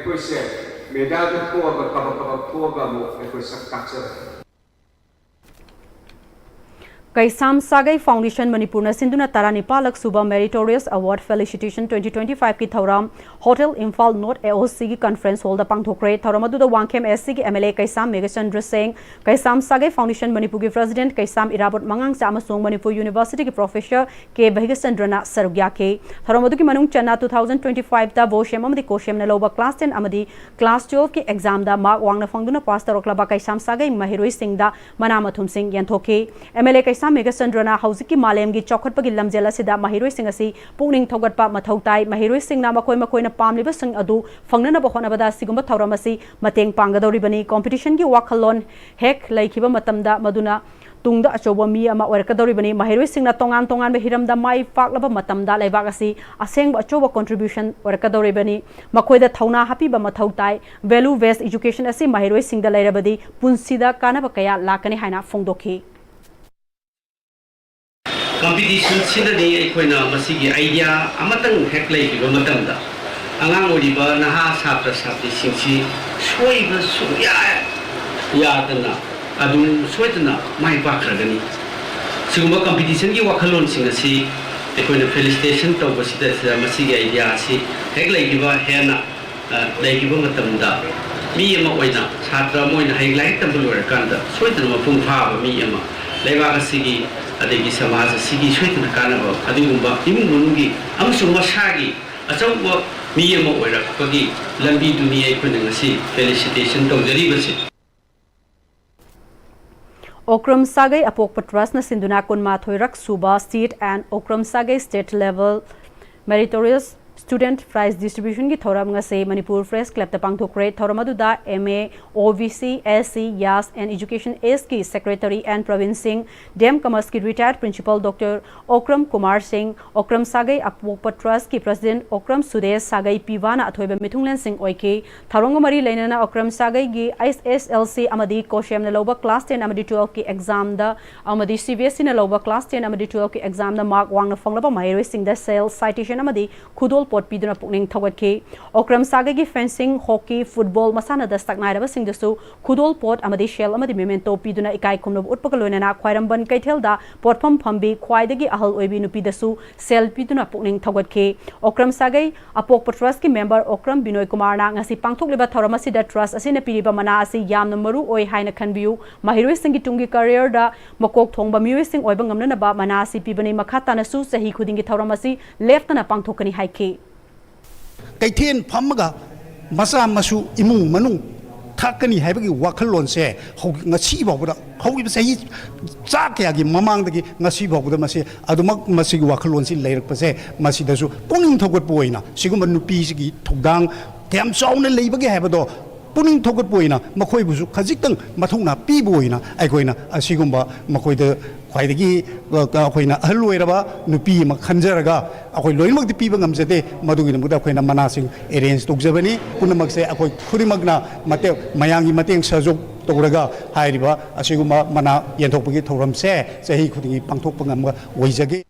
कोई से Medada poga kaba poga mo ekoi sakkacha Kaisam Sagai Foundation Manipur na Sinduna Taranipalak Suba Meritorious Award Felicitation 2025 ki thauram Hotel Imphal North AOC ki conference hall da pangthokre thauramadu da Wangkhem SC ki MLA Kaisam Megachandra Singh Kaisam Sagai Foundation Manipur ki president Kaisam Irabot Mangang sa amasung Manipur University ki professor K Bhaigasandra na sarugya ke thauramadu ki manung channa 2025 da Boshem amadi Koshem na loba class 10 amadi class 12 ki exam da mark wangna fangduna pass taroklaba Kaisam Sagai Mahiroi Singh da Manamathum Singh yanthoke MLA Kaisam Megasandra Hausiki Malem gi Chokhatpagi lamjela sida Mahiroi Singh asi pungning thogatpa mathau tai Mahiroi Singh na makoi na pamliba sing adu fangnana ba honabada sigumba thauramasi mateng pangadoribani competition gi wakhalon hek laikhiba matamda maduna tungda achoba mi ama orakadoribani Mahiroi Singh na tongan ba hiramda mai paklaba matamda laibak asi aseng achoba contribution orakadoribani makoi da thauna happy ba mathau tai value based education asi Mahiroi Singh da lairabadi punsida kana ba kaya lakani haina fongdokhi competition sinadi aikoina masigi idea amatang heklai bi matamda angang odiba naha sabra sabri singsi soiba suya yadana adu soitana mai pakragani sigumba competition gi wakhalon singasi aikoina felicitation tawbasida masigi idea si heklai bi ba hena lai bi matamda mi ama oina satra moina heklai tambul kanda soitana mapung pha mi ama laiba asigi ꯑꯗꯒꯤ ꯁꯃꯥꯖ ꯑꯁꯤꯒꯤ ꯁꯣꯏꯗꯅ ꯀꯥꯟꯅꯕ ꯑꯗꯨꯒꯨꯝꯕ ꯏꯃꯨꯡ ꯃꯅꯨꯡꯒꯤ ꯑꯃꯁꯨꯡ ꯃꯁꯥꯒꯤ ꯑꯆꯧꯕ ꯃꯤ ꯑꯃ ꯑꯣꯏꯔꯛꯄꯒꯤ ꯂꯝꯕꯤꯗꯨꯅꯤ ꯑꯩꯈꯣꯏꯅ ꯉꯁꯤ ꯐꯦꯂꯤꯁꯤꯇꯦꯁꯟ ꯇꯧꯖꯔꯤꯕꯁꯤ Okram Sagai Apokpa Trust na Sinduna Kunmathoirak Suba State and Okram Sagai State Level Meritorious Student Prize Distribution ki thoram nga se Manipur Press Club ta pangthokre thoramadu da MA OVC SC YAS and Education S ki Secretary and Pravin Singh Dem Commerce ki retired Principal Dr. Okram Kumar Singh Okram Sagai Apokpa Trust ki President Okram Sudesh Sagai Piwana athoiba Mithunglen Singh oike tharong mari leinana Okram Sagai gi SSLC amadi Koshem na loba class 10 amadi 12 ki exam da amadi CBSE na loba class 10 amadi 12 ki exam da mark wang na fonglaba Mahiroi Singh da sales citation amadi khudol pot piduna pukning thawat ke Okram Sagai gi fencing hockey football masana da staknai raba sing dasu khudol pot amadi shell amadi memento piduna ikai khumnob utpakaloina na khwairamban kaithel da potpham phambi khwaidagi ahal oibi nupi dasu sel piduna pukning thawat ke Okram Sagai apok trust ki member Okram Binoy Kumar na ngasi pangthok leba thorama sida trust asina piriba mana asi yamna maru oi haina khanbiu Mahiroi Singh gi tungi career da makok thongba mioi sing oiba ngamna na ba mana asi pibani makhata na su sahi khudingi thorama si left na pangthokani haike Kaithen Pamaga Masa Masu Imu Manu Takani Habagi Wakalon say how Nasi Boguda how we say Zakagi Mamangaki Nasi Boguda Masi Adumak Masi Wakalon si later Pase Masi Dasu Puning Togot Boina Sigumanu Pisiki Togdang Tam Sound and Labagi Habado Puning Togot Boina Makoi Busu Kazikang Matuna Piboina Agoina Asigumba Makoi the Kwaidagi Koina Alueraba Nupi Makanjaraga Akoi Loimak the people Gamzete Madugin Muda Koina Manasing arranged to Javani Punamak say Akoi Kurimagna Mate Mayangi Mating Sazo Toraga Hairiba Asiguma Mana Yantopagi Toram say he could Pangtopanga Wizagi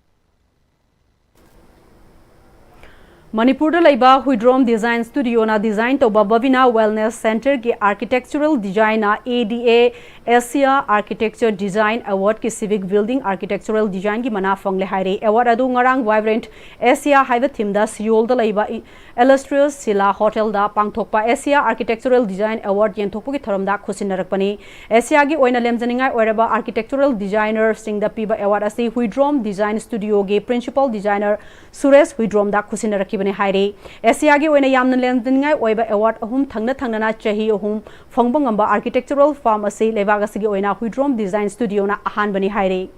Manipur da laiba Huidrom Design Studio na design to Babavina Wellness Center ki architectural design na ADA Asia Architecture Design Award ki civic building architectural design ki mana fangle haire award adu ngarang vibrant Asia haiba theme da Seoul da laiba illustrious Sila Hotel da pangthokpa Asia Architectural Design Award yen thokpu ki thoram da khusinarakpani Asia gi oina lemjaningai oiraba architectural designer sing da piba award asi Huidrom Design Studio ge principal designer Suresh Huidrom da khusinarakki Haire Asia gi oina yamna lemjaningai oiba award ahum thangna na chahi ahum fangbangamba architectural firm asi lebaga sigi oina Huidrom Design Studio na ahan bani haire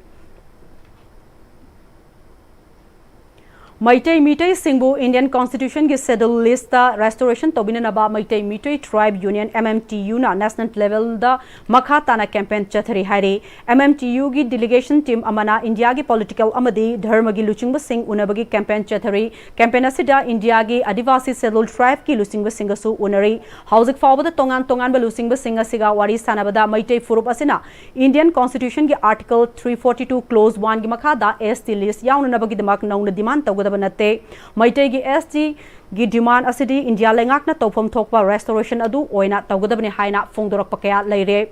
Maitai Mitai Singbu Indian Constitution ki schedule list da restoration tobina naba Maitai Mitai Tribe Union MMTU na national level da makha tana campaign chathari haire MMTU gi delegation team amana India gi political amadi dharma gi luchingba sing unabagi campaign chathari campaign asida India gi Adivasi schedule tribe ki luchingba singasu unari hauzik fawbada tongan ba luchingba singa siga wari sanabada Maitai furup asina Indian Constitution gi article 342 clause 1 gi makha da ST list yauna nabagi damak nauna demand tawgada Nate Maitai gi ST gi demand asidi India lengak na tawpham thokpa restoration adu oina tawgadabni haina fongdorak pakaya leire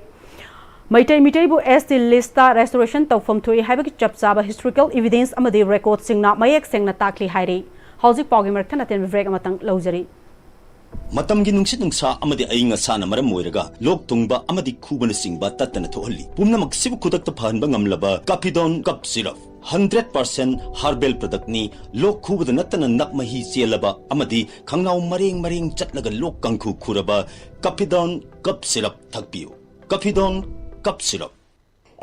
Maitai Mitai bu ST lista restoration tawpham thui haiba ki chapchaba historical evidence amadi record singna mayek sengna takli haire hauzik pawgi marthana ten break amatang laujari Matamgi nungsit nungsa amadi ainga sana maram moiraga lok tungba amadi khubana singba tatana thohalli pumna maksibu khudak ta phanba ngamlaba Capidon cup syrup 100% herbal product ni lok khubada natana nakmahi chelaba amadi khangnau mareng chatlaga lok kangkhu khuraba Capidon cup syrup thakpiu Capidon cup syrup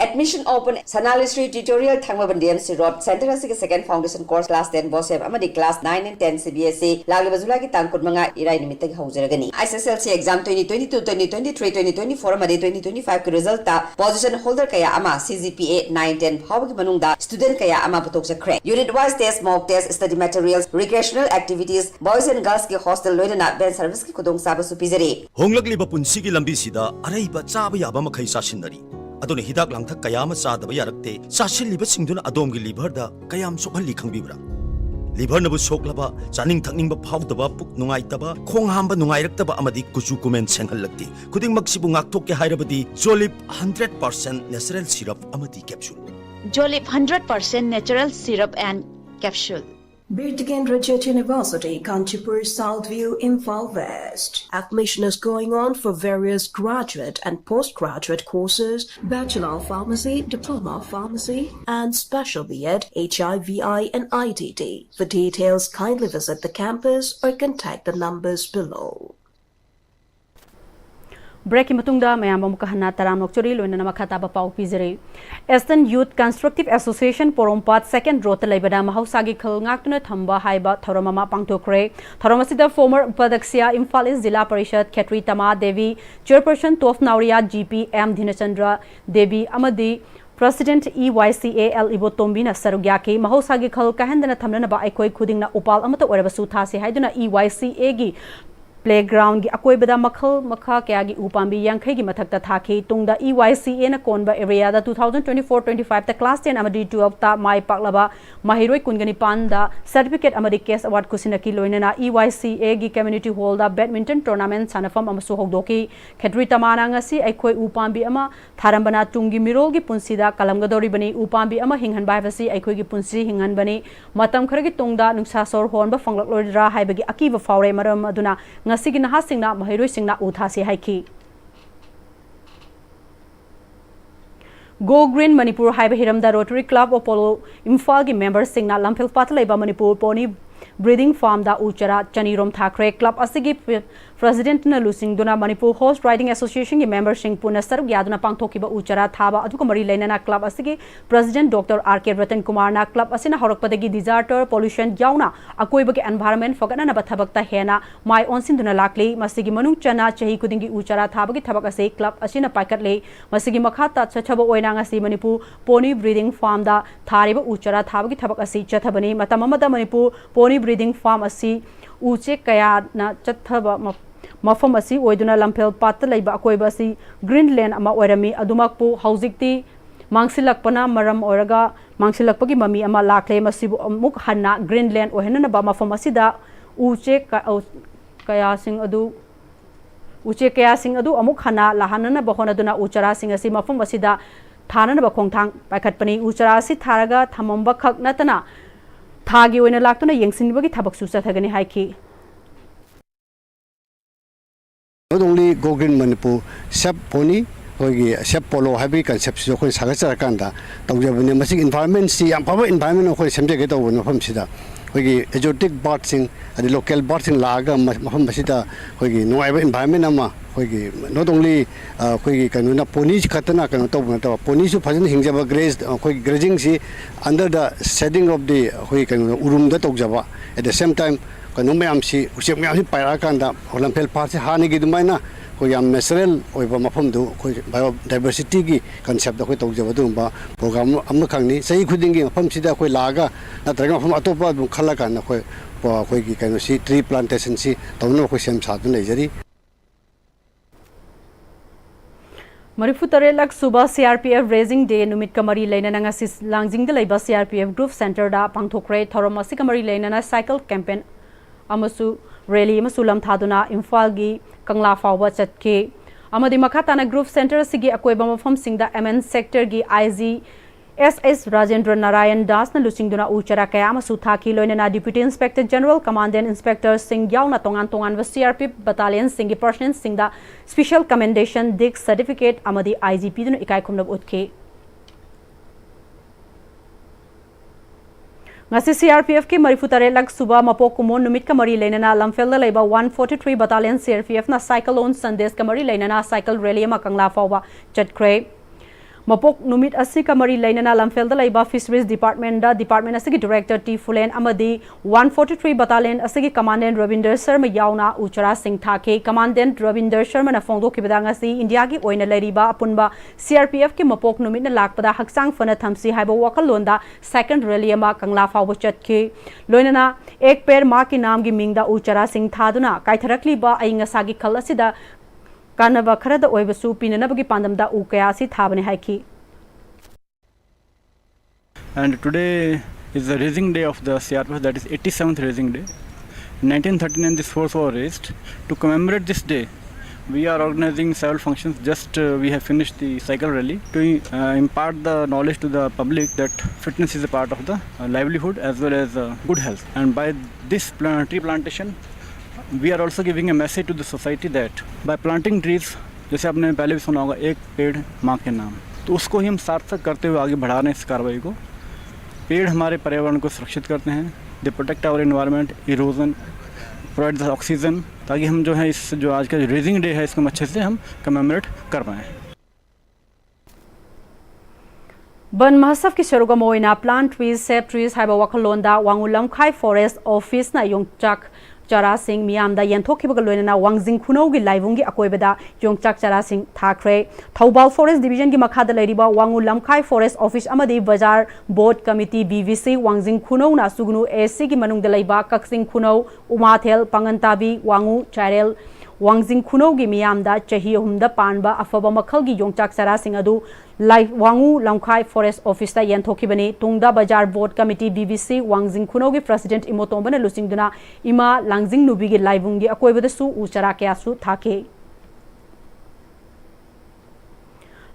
Admission open Sanalisri tutorial thangmaban DMC Road Center asigi second foundation course class 10 bosem amadi class 9 and 10 CBSE lagli bazula ki tangkut manga irai nimitag haujaragani SSLC exam 2022 2023 2024 amadi 2025 ki result ta position holder kaya ama CGPA 9 10 hawgi manungda student kaya ama putok sakre unit wise test mock test study materials recreational activities boys and girls ki hostel loidana ben service ki kudong saba supizari honglakli ba punsigi lambi sida araiba chaba yaba makhai sasinari adone hidak langthak kayama sadaba yarakte sashilliba singduna adomgi liver da kayam sokhalli khangbibra liver nabu soklaba chaning thakningba phawdaba puk nungaitaba khong hamba nungairaktaba amadi kuchu kumen senghallakti khuding maksibu ngakthok ke hairabadi Jolip 100% natural syrup amadi capsule Jolip 100% natural syrup and capsule Birtigan Rajat University, Kanchipur, Southview, Imphal West. Admission is going on for various graduate and postgraduate courses, Bachelor of Pharmacy, Diploma of Pharmacy, and Special B.Ed, HIV and ITT. For details, kindly visit the campus or contact the numbers below. Break matungda mayam amuka hana taram nokchori loina makata ba pau pizere. Eastern Youth Constructive Association Porompat second rota laibada mahausagi khal ngaktuna thamba haiba thoromama pangtokre. Thoromasida former Upadaksia Imphal East Zilla Parishad Khetri Tama Devi, Chairperson Tof Nauria GP M Dhinachandra Devi Amadi President EYCAL Ibotombina Sarugyaki mahausagi khal kahendana thamlana ba aikoi khudingna upal amata orabasu thasi haiduna EYCA gi playground gi akoibada makhal makha kya gi upambi yankhai gi mathakta thaki tungda EYCA na konba area da 2024-25 ta class 10 amadi 12 ta mai paklaba mahiroi kungani panda certificate amadi case award kusina ki loinana EYCA gi community hall da badminton tournament sanafam amasu hogdoki Khetri tamana ngasi aikoi upambi ama tharambana tungi mirol gi punsida kalamgadori bani upambi ama hinghan bai vasi aikoi gi punsi hinghan bani matam kharagi tungda nungsa sor hon ba fanglak loidra haibagi akiba faure maram aduna ngasigi naha singna mahiroi singna uthasi haiki Go Green Manipur Haiba Hiramda Rotary Club of Polo Imphal gi members singna Lamphil Patlaiba Manipur Pony breeding farm da uchara Chanirom Thakre club asigi president na lusing duna Manipur Horse Riding Association gi member sing puna saruk yaduna pangthokiba uchara thaba aduka mari lainana club asigi president Dr. R.K. Ratan Kumar na club asina horokpadagi disaster pollution yauna akoiba gi environment fogana na bathabakta hena mai onsin duna lakli masigi manung chana chahi kudingi uchara thaba gi thabak ase club asina paikatle masigi makhata chachaba oina ngasi Manipur pony breeding farm da thariba uchara thaba gi thabak ase chathabani matamamada Manipur pony breeding farm asi uche kaya na chathaba mafam asi oiduna Lamphel Pat laiba akoiba asi greenland ama oirami adumakpu haujikti mangsilakpana maram oraga mangsilakpagi mami ama lakle masibu amuk hanna greenland ohenana ba mafam asida uche kaya sing adu amuk hanna lahanana bahona duna uchara sing asi mafam asida thanana ba khongthang paikhatpani uchara asi tharaga thamamba khak natana thagi oina laktuna yengsinbagi thabak su chathagani haiki Not only Go Green Manipur, Sep Pony, Sep Polo, Happy Concepts, Sagasakanda, Tawjabani, Masik environment, see, and power environment of Semjageta one from Sida. Exotic boxing, the local boxing lager, Mahamasita, no environment, not only Kanuna ponies Katana, ponies who present Hingjaba grazed, grazing sea under the setting of the Urum the Tokjava. At the same time, Kanumayamsi, Ushimyam Parakanda, Olampel Party, Hanigi Dumana, Koyam Mesrel, Oiva Mapumdu, biodiversity concept of Tokjavadumba, program Amakani, say Kudingi, Pumsida, Laga, not Dragon from Atopa, Kalakan, Koiki can see tree plantation, see, Tono Kushem Southern Lazery. Marifutare lak suba CRPF Raising Day numit kamari lainana nga sis langjing de laiba CRPF Group Center da pangthokre thoromasi kamari lainana cycle campaign amasu rally amasu lamthaduna Imphal gi Kangla fawba chatke amadi makhatana Group Center sigi akoiba mafam singda MN sector gi IG SS Rajendra Narayan Das na lusingduna uchara kaya amasu thaki loinana Deputy Inspector General Commandant Inspector Singh yauna tongan wa CRPF Battalion Singhi Personnel Singda Special Commendation Dig Certificate amadi IGP duna ikai khumnab utke ngasi CRPF ke marifutare lag suba mapok kumon numit ka mari lainana Lamphel da laiba 143 Battalion CRPF na cycle on Sundays ka mari lainana cycle rally ma Kangla fawba chatkre Mapok numit asi kamari lainana Lamphel da laiba Fisheries Department da Department asigi Director T Fulen amadi 143 Battalion asigi Commandant Ravinder Sharma yauna uchara sing thake Commandant Ravinder Sharma na phongdo ki badang asi India gi oina lariba apunba CRPF ki mapok numit na lakpada haksang fana thamsi haiba wakal londa second rally ma Kangla fawba chatke loinana ek per ma ki naam gi mingda uchara sing thaduna kaitharakli ba ainga sagi khal asida Kanava Karada Oivasu Pinanabagi Pandamda Ukayasi Thabani Haiki. And today is the raising day of the CRPF, that is 87th raising day. In 1939 this force was raised. To commemorate this day, we are organizing several functions. Just we have finished the cycle rally to impart the knowledge to the public that fitness is a part of the livelihood as well as good health. And by this tree plantation, we are also giving a message to the society that by planting trees, जैसे आपने पहले भी सुना होगा, एक पेड़ माँ के नाम, तो उसको ही हम सार्थक करते हुए आगे बढ़ा रहे हैं इस कार्रवाई को। पेड़ हमारे पर्यावरण को सुरक्षित करते हैं, they protect our environment, erosion, provide the oxygen, ताकि हम जो है इस जो आज का रेजिंग डे है इसको अच्छे से हम कमेमोरेट कर पाएँ। बन महसफ की शरुग मोइना प्लांट ट्रीज सेव ट्रीज हाइबा वखलोंदा वांगु लमखाई फॉरेस्ट ऑफिस ना योंगचाक चरा सिंह मियामदा यंथोखिबग लोइना वांगजिंग खुनौगी लाइवुंगी अकोइबदा योंगचाक चरा सिंह थाखरे थौबाल फॉरेस्ट डिवीजन की मखादा लैरिबा वांगु लमखाई फॉरेस्ट ऑफिस अमदी बाजार बोर्ड कमिटी बीवीसी वांगजिंग खुनौना सुगनु एसी की मनुंगदा लैबा कक्सिंग खुनौ उमाथेल पांगनताबी वांगु चाइरेल वांगजिंग खुनौगी मियामदा चही अहुमदा पानबा अफबा मखलगी योंगचाक चरा सिंह अदु वांगु लमखाई फॉरेस्ट ऑफिस ता यंथोखिबनी तुंगदा बाजार बोर्ड कमिटी बीवीसी वांगजिंग खुनौगी प्रेसिडेंट इमोतोंबना लुसिंगदुना इमा लांगजिंग नुबीगी लाइवुंगी अकोइबदसु उचरा कयासु थाके।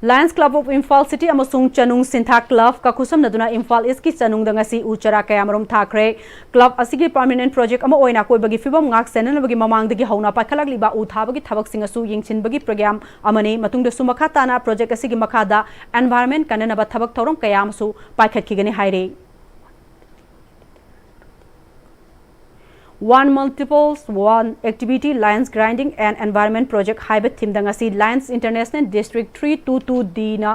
Lions club of Imphal city अमसुंग चनुंग सिंथा क्लब का खुसम नदुना इम्फाल ईस्ट की चनुंग दंगसी उचरा कयामरुम थाखरे क्लब असिगी परमानेंट प्रोजेक्ट अमा ओइना कोइबगी फिबम ngak सेननबगी ममांगदगी हौना पाखलागलिबा उथाबगी थबक सिंगसु यिंगसिनबगी प्रोग्राम अमने मतुंगदसु मखाताना प्रोजेक्ट असिगी मखादा एनवायरनमेंट कननबा थबक थौरम कयामसु पाखतखिगनि हाइरे। One multiples one activity Lions grinding and environment project hybrid theme dangasi Lions International District 322D na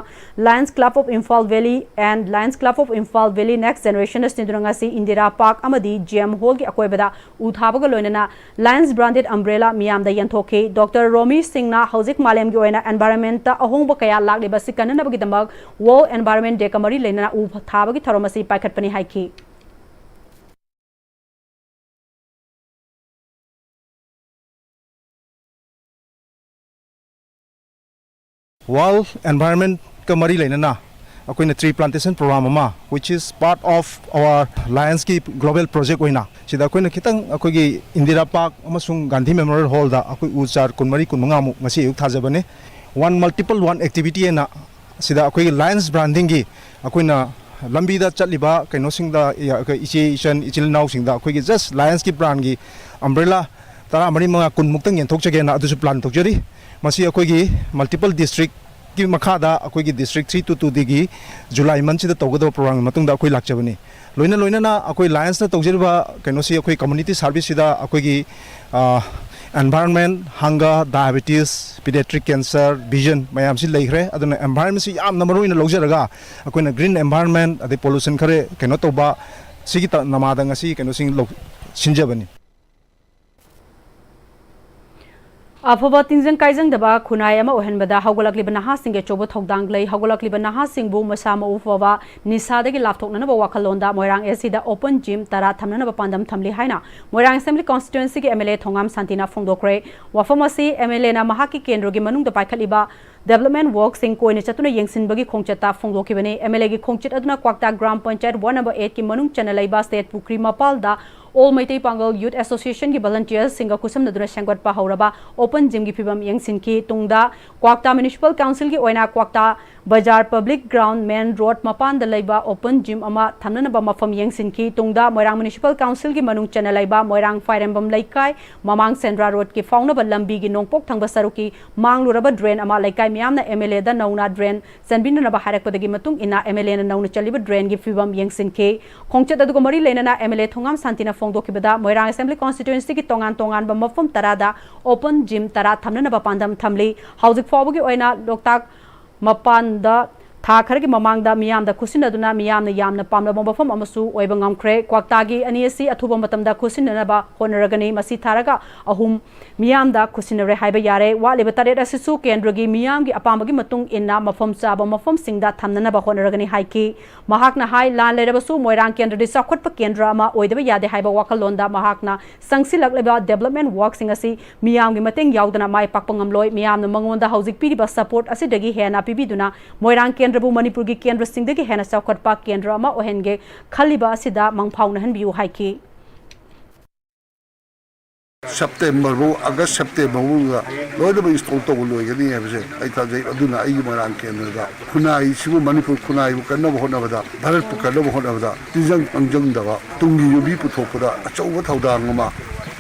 Lions Club of Imphal Valley and Lions Club of Imphal Valley Next Generation sindurangasi Indira Park amadi GM Hall gi akoibada uthabaga loinana Lions branded umbrella miyam da yanthoke Dr. Romi Singh na hauzik malem gi oina environment ta ahongba kaya lagliba sikanna bagi damak World Environment Day kamari leinana uthabagi tharomasi paikhatpani haiki। World Environment का मरी लेना अकोइना tree plantation programme अमा which is part of our Lions की global project होइना सिदा अकोइना खितंग अकोगी इंदिरा पार्क अमसुंग गांधी मेमोरियल हॉल दा अकोइ उचार कुनमरी कुनमंगा मु ngasi युक थाजबने one multiple one activity ना सिदा अकोगी Lions branding की अकोइना लंबी दा चलिबा कैनो सिंग दा इचे इचन इचिल नाउ सिंग दा अकोगी just Lions की ब्रांड की umbrella तारा मरी मंगा कुनमुक्तंग यंथोक चगेना अदुसु प्लान थोकजरी मसी अकोगी मल्टीपल डिस्ट्रिक्ट की मखादा अकोगी डिस्ट्रिक्ट 322 दिगी जुलाई मंथ सिदा तौगदो प्रोग्राम मतुंगदा अकोई लाक्चबनी लोइना लोइना अकोई लायंस ना तौजरिबा कैनोसी अकोई कम्युनिटी सर्विस सिदा अकोगी environment hunger diabetes paediatric cancer vision मयाम सि लेखरे अदुना एनवायरनमेंट सि याम नंबर ओइना लौजरगा अकोइना ग्रीन एनवायरनमेंट अदे पोल्यूशन खरे कैनो तौबा सिगी नमादा ngasi कैनोसिंग सिंजबनी। अफबा तिंजंग काइजंग दबा खुनाय अमा ओहनबदा हौगलकलिबा नहासिंगे चोबो थौदांग लई हौगलकलिबा नहासिंगबु मसा मउफवा निसादगी लापथोकनबा वाखलोंदा मोइरांग एसीदा ओपन जिम तरा थमनबा पांदम थमली हाइना मोइरांग असेंबली कॉन्स्टिट्युएंसी के एमएलए थोंगाम शांतिना फोंदोक्रे वफमसी एमएलए ना महाकी केंद्रगी मनुंगदा पाइखलिबा डेवलपमेंट वर्क सिंग कोइने चतुना यंगसिनबगी खोंचता फोंदोकिबने एमएलए की खोंचित अदुना क्वाक्ता ग्राम पंचायत वार्ड नंबर 8 की मनुंग चनलैबा state पुक्री मपालदा All Maitai Pangal Youth Association की volunteers सिंगा कुसम नदुना शंगवत पाहौरबा ओपन जिम की फिबम यंगसिन की तुंगदा क्वाक्ता म्युनिसिपल काउंसिल की ओइना क्वाक्ता बाजार पब्लिक ग्राउंड मेन रोड मपान दलैबा ओपन जिम अमा थमनबा मफम यंगसिन की तुंगदा मोइरांग म्युनिसिपल काउंसिल की मनुंग चनलैबा मोइरांग फाइरमबम लैकाय ममांग सेंद्रा रोड की फाउनबा लंबी की नोंपोक थंगबा सरुकी मांगलुरबा ड्रेन अमा लैकाय मियामना एमएलए दा नौना ड्रेन सनबिननबा हारकपदगी मतुंग इना एमएलए ना नौना चलिबा ड्रेन की फिबम यंगसिन के खोंगचत अदुगो मरी लेना एमएलए थोंगाम शांतिना फोंदोकिबदा मोइरांग असेंबली कॉन्स्टिट्युएंसी की तोंगान तोंगान बा मफम तरादा ओपन जिम तरा थमनबा पांदम थमली हाउजिक फावबगी ओइना लोकताक मपानदा था खरगी ममांगदा मियामदा खुसिनदुना मियामना यामना पामलबा मफम अमसु ओइबा ngamkhre क्वाक्तागी अनियसी अथुबा मतमदा खुसिननबा होनरगनी मसी थारगा अहुम मियामदा खुसिनरे हाइबा यारे वालिबा तरेट असिसु केंद्रगी मियामगी अपामबगी मतुंग इन्ना मफम चाबा मफम सिंगदा थमननबा होनरगनी हाइकी महाकना हाई लान लेरबसु मोइरांग केंद्रदि साखोटपा केंद्र अमा ओइदबा यादे हाइबा वाखलोंदा महाकना संगसिलकलेबा डेवलपमेंट वर्कसिंग असि मियामगी मतेंग यावदना माय पाकपा ngamloi मियामना मंगोंदा हाउजिक पीरिबा सपोर्ट असिदगी हेना पिबिदुना मोइरांग केंद्रबु मणिपुर की केंद्र सिंगदगी हेना साखोटपा केंद्र अमा ओहेनगे खलिबा असिदा मंगफाउनहनबियु हाइकी। September bo August September bo ga loida ba install to lo ga ni hebse ai ta jai aduna ai marang ken da khunai sibu Manipur khunai bu kan no hona bada Bharat pu kan no hona bada tijang angjang da ba tungi yobi pu thok da achau ba thaudang ma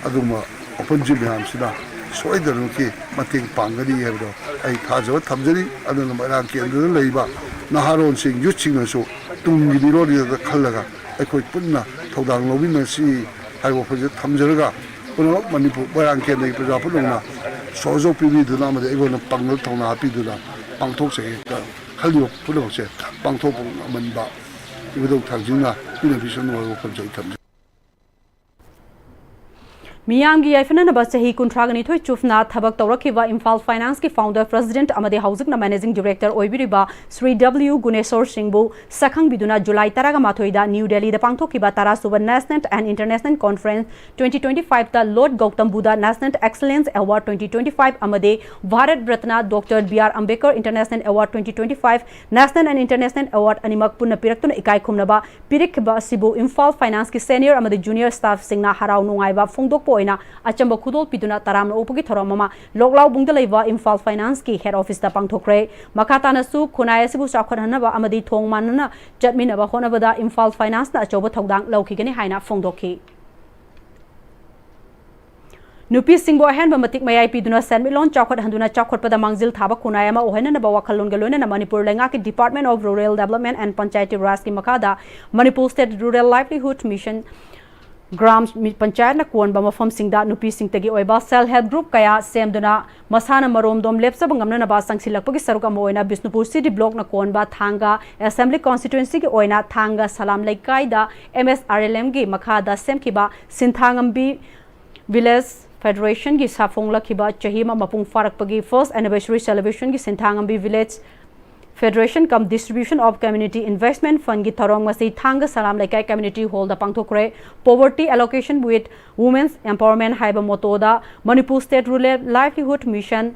aduma open gym ham sida soida no ki mating pangani hebdo ai tha jo thamjari aduna marang ken da leiba naharon sing youth sing so tungi biro ri da khallaga ai khoi punna thaudang lobin na si ai wo phje thamjaraga Manipur barang ken nei praja pulungna sojo pibi duna ma de egona pangal thona happy duna pangthok se ka khaliyo pulung se pangthok man ba ibdo thangjina ina vision no ko jai tham Miyamgi Yaifana Basahi Kuntragani Toy Chufna Tabak Torakiva Imphal Finance ki founder president Amade Housing managing director Oibiriba Sri W Gunesor Singbu Sakhang Biduna July Taraga Mathoida New Delhi the Pangthokiba Tara Suba National and International Conference 2025 the Lord Gautam Buddha National Excellence Award 2025 Amade Bharat Ratna Dr. B.R. Ambedkar International Award 2025 National and International Award Animak Punna Piraktuna Ikai Khumnaba Pirikba Sibu Imphal Finance ki senior Amade junior staff Singna Harau Nungaiba Phongdokpo Achamba Kudol Piduna Taram Upagi Thoramama Loglau Bungdaleva Imphal Finance ki head office da Pangthokre Makatana Su Kunaya Sibu Sakhanaba Amadi Thongmanana Jatminaba Honabada Imphal Finance na Achoba Thodang Laukigani Haina Phongdoki Nupi Singbo Ahen Matik Mayai Piduna Sanmilon Chakot Handuna Chakot Pada Mangzil Thaba Kunayama Ohena Nabawa Kalon Galona na Manipur Lengaki Department of Rural Development and Panchayati Raj ki Makada Manipur State Rural Livelihood Mission Grams Panchayat na kuan ba mafam singda nupi singtagi oiba self help group kaya semduna masana marom dom lepsa bangamna na ba sangsilakpagi saruka moina Bisnupur city block na kuan ba thanga assembly constituency ki oina thanga salam laikai da MSRLM gi makada semkiba Sinthangambi village federation gi safongla kiba chahima mapung farakpagi first anniversary celebration gi Sinthangambi village Federation cum distribution of community investment fund ki tharong masi thanga salam laikai community hall da pangthokre poverty allocation with women's empowerment haiba motoda Manipur state rural livelihood mission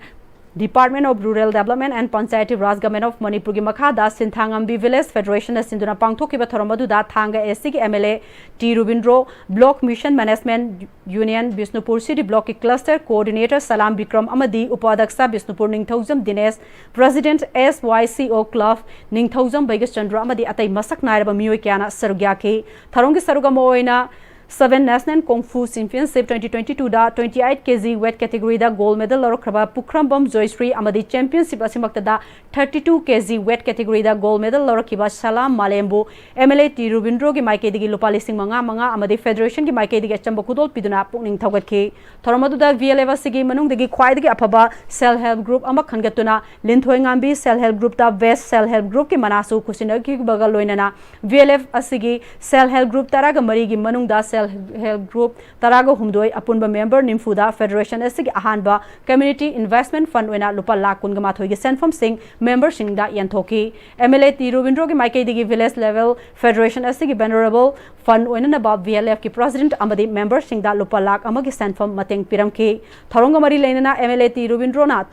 Department of Rural Development and Panchayati Raj Government of Manipur ki Makhada Sinthangambi Village Federation Sinduna Pangthokiba Thoromaduda Thanga SC ki MLA T Rubindro Block Mission Management Union Bisnupur City Block ki Cluster Coordinator Salam Bikram Amadi Upadaksa Bisnupur Ningthaujam Dinesh President SYCO Club Ningthaujam Baigas Chandra Amadi Atai Masak Nairaba Miyoi Kyana Sarugya ki Tharongi Sarugamo oina 7 National Kung Fu Championship 2022 da 28 kg weight category da gold medal lorokraba Pukrambam Joystree amadi championship asimakta da 32 kg weight category da gold medal lorokiba Salam Malembu MLA T Rubindro gi maike digi lupa lising manga amadi federation gi maike digi achamba kudol piduna pukning thawgatki thoromadu da VLF sigi manung digi khwai digi afaba self help group ama khangatuna Linthoi ngambi self help group da West self help group ki manasu kusina ki bagal loinana VLF asigi self help group taraga mari gi manung da self help group Tarago Humdoi Apunba member Nimfuda Federation Esig Ahanba Community Investment Fund Wena Lupa Lakun Gamathoi Senfam Singh member Singda Yantoki MLA T Rubindro ki Maike Digi village level Federation Esig Venerable Fund Wena Nabab VLF ki President Amadi member Singda Lupa Lak Amagi Senfam Mateng Piramki Thoronga Mari Lenana MLA T Rubindro na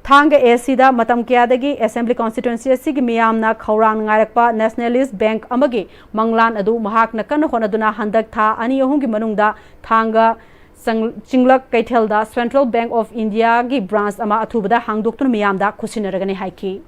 Thanga ACda Matam Kyadagi Assembly Constituency Sig Miyamna Khawrang Ngairakpa Nationalist Bank Amagi Manglan Adu Mahak Nakan Honaduna Handak Tha Ani Ohungi Manungda Thanga Chinglak Kaithelda Central Bank of India gi branch ama athubada hangdoktun Miyamda Khusinaragani Haiki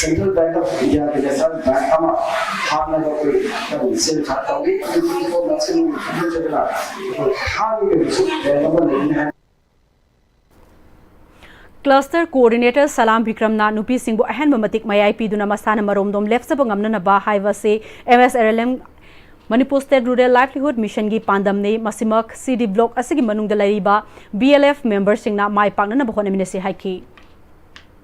Central Bank of India Cluster Coordinator Salam Bikramna Nupi Singbo Ahen Matik Mayai Piduna Masana Maromdom left Sabangamna Ba Haivase MSRLM Manipur State Rural Livelihood Mission gi Pandamne Masimak CD Block Asigi Manungda Lariba BLF member Singna Mai Pangna Bahona Minesi Haiki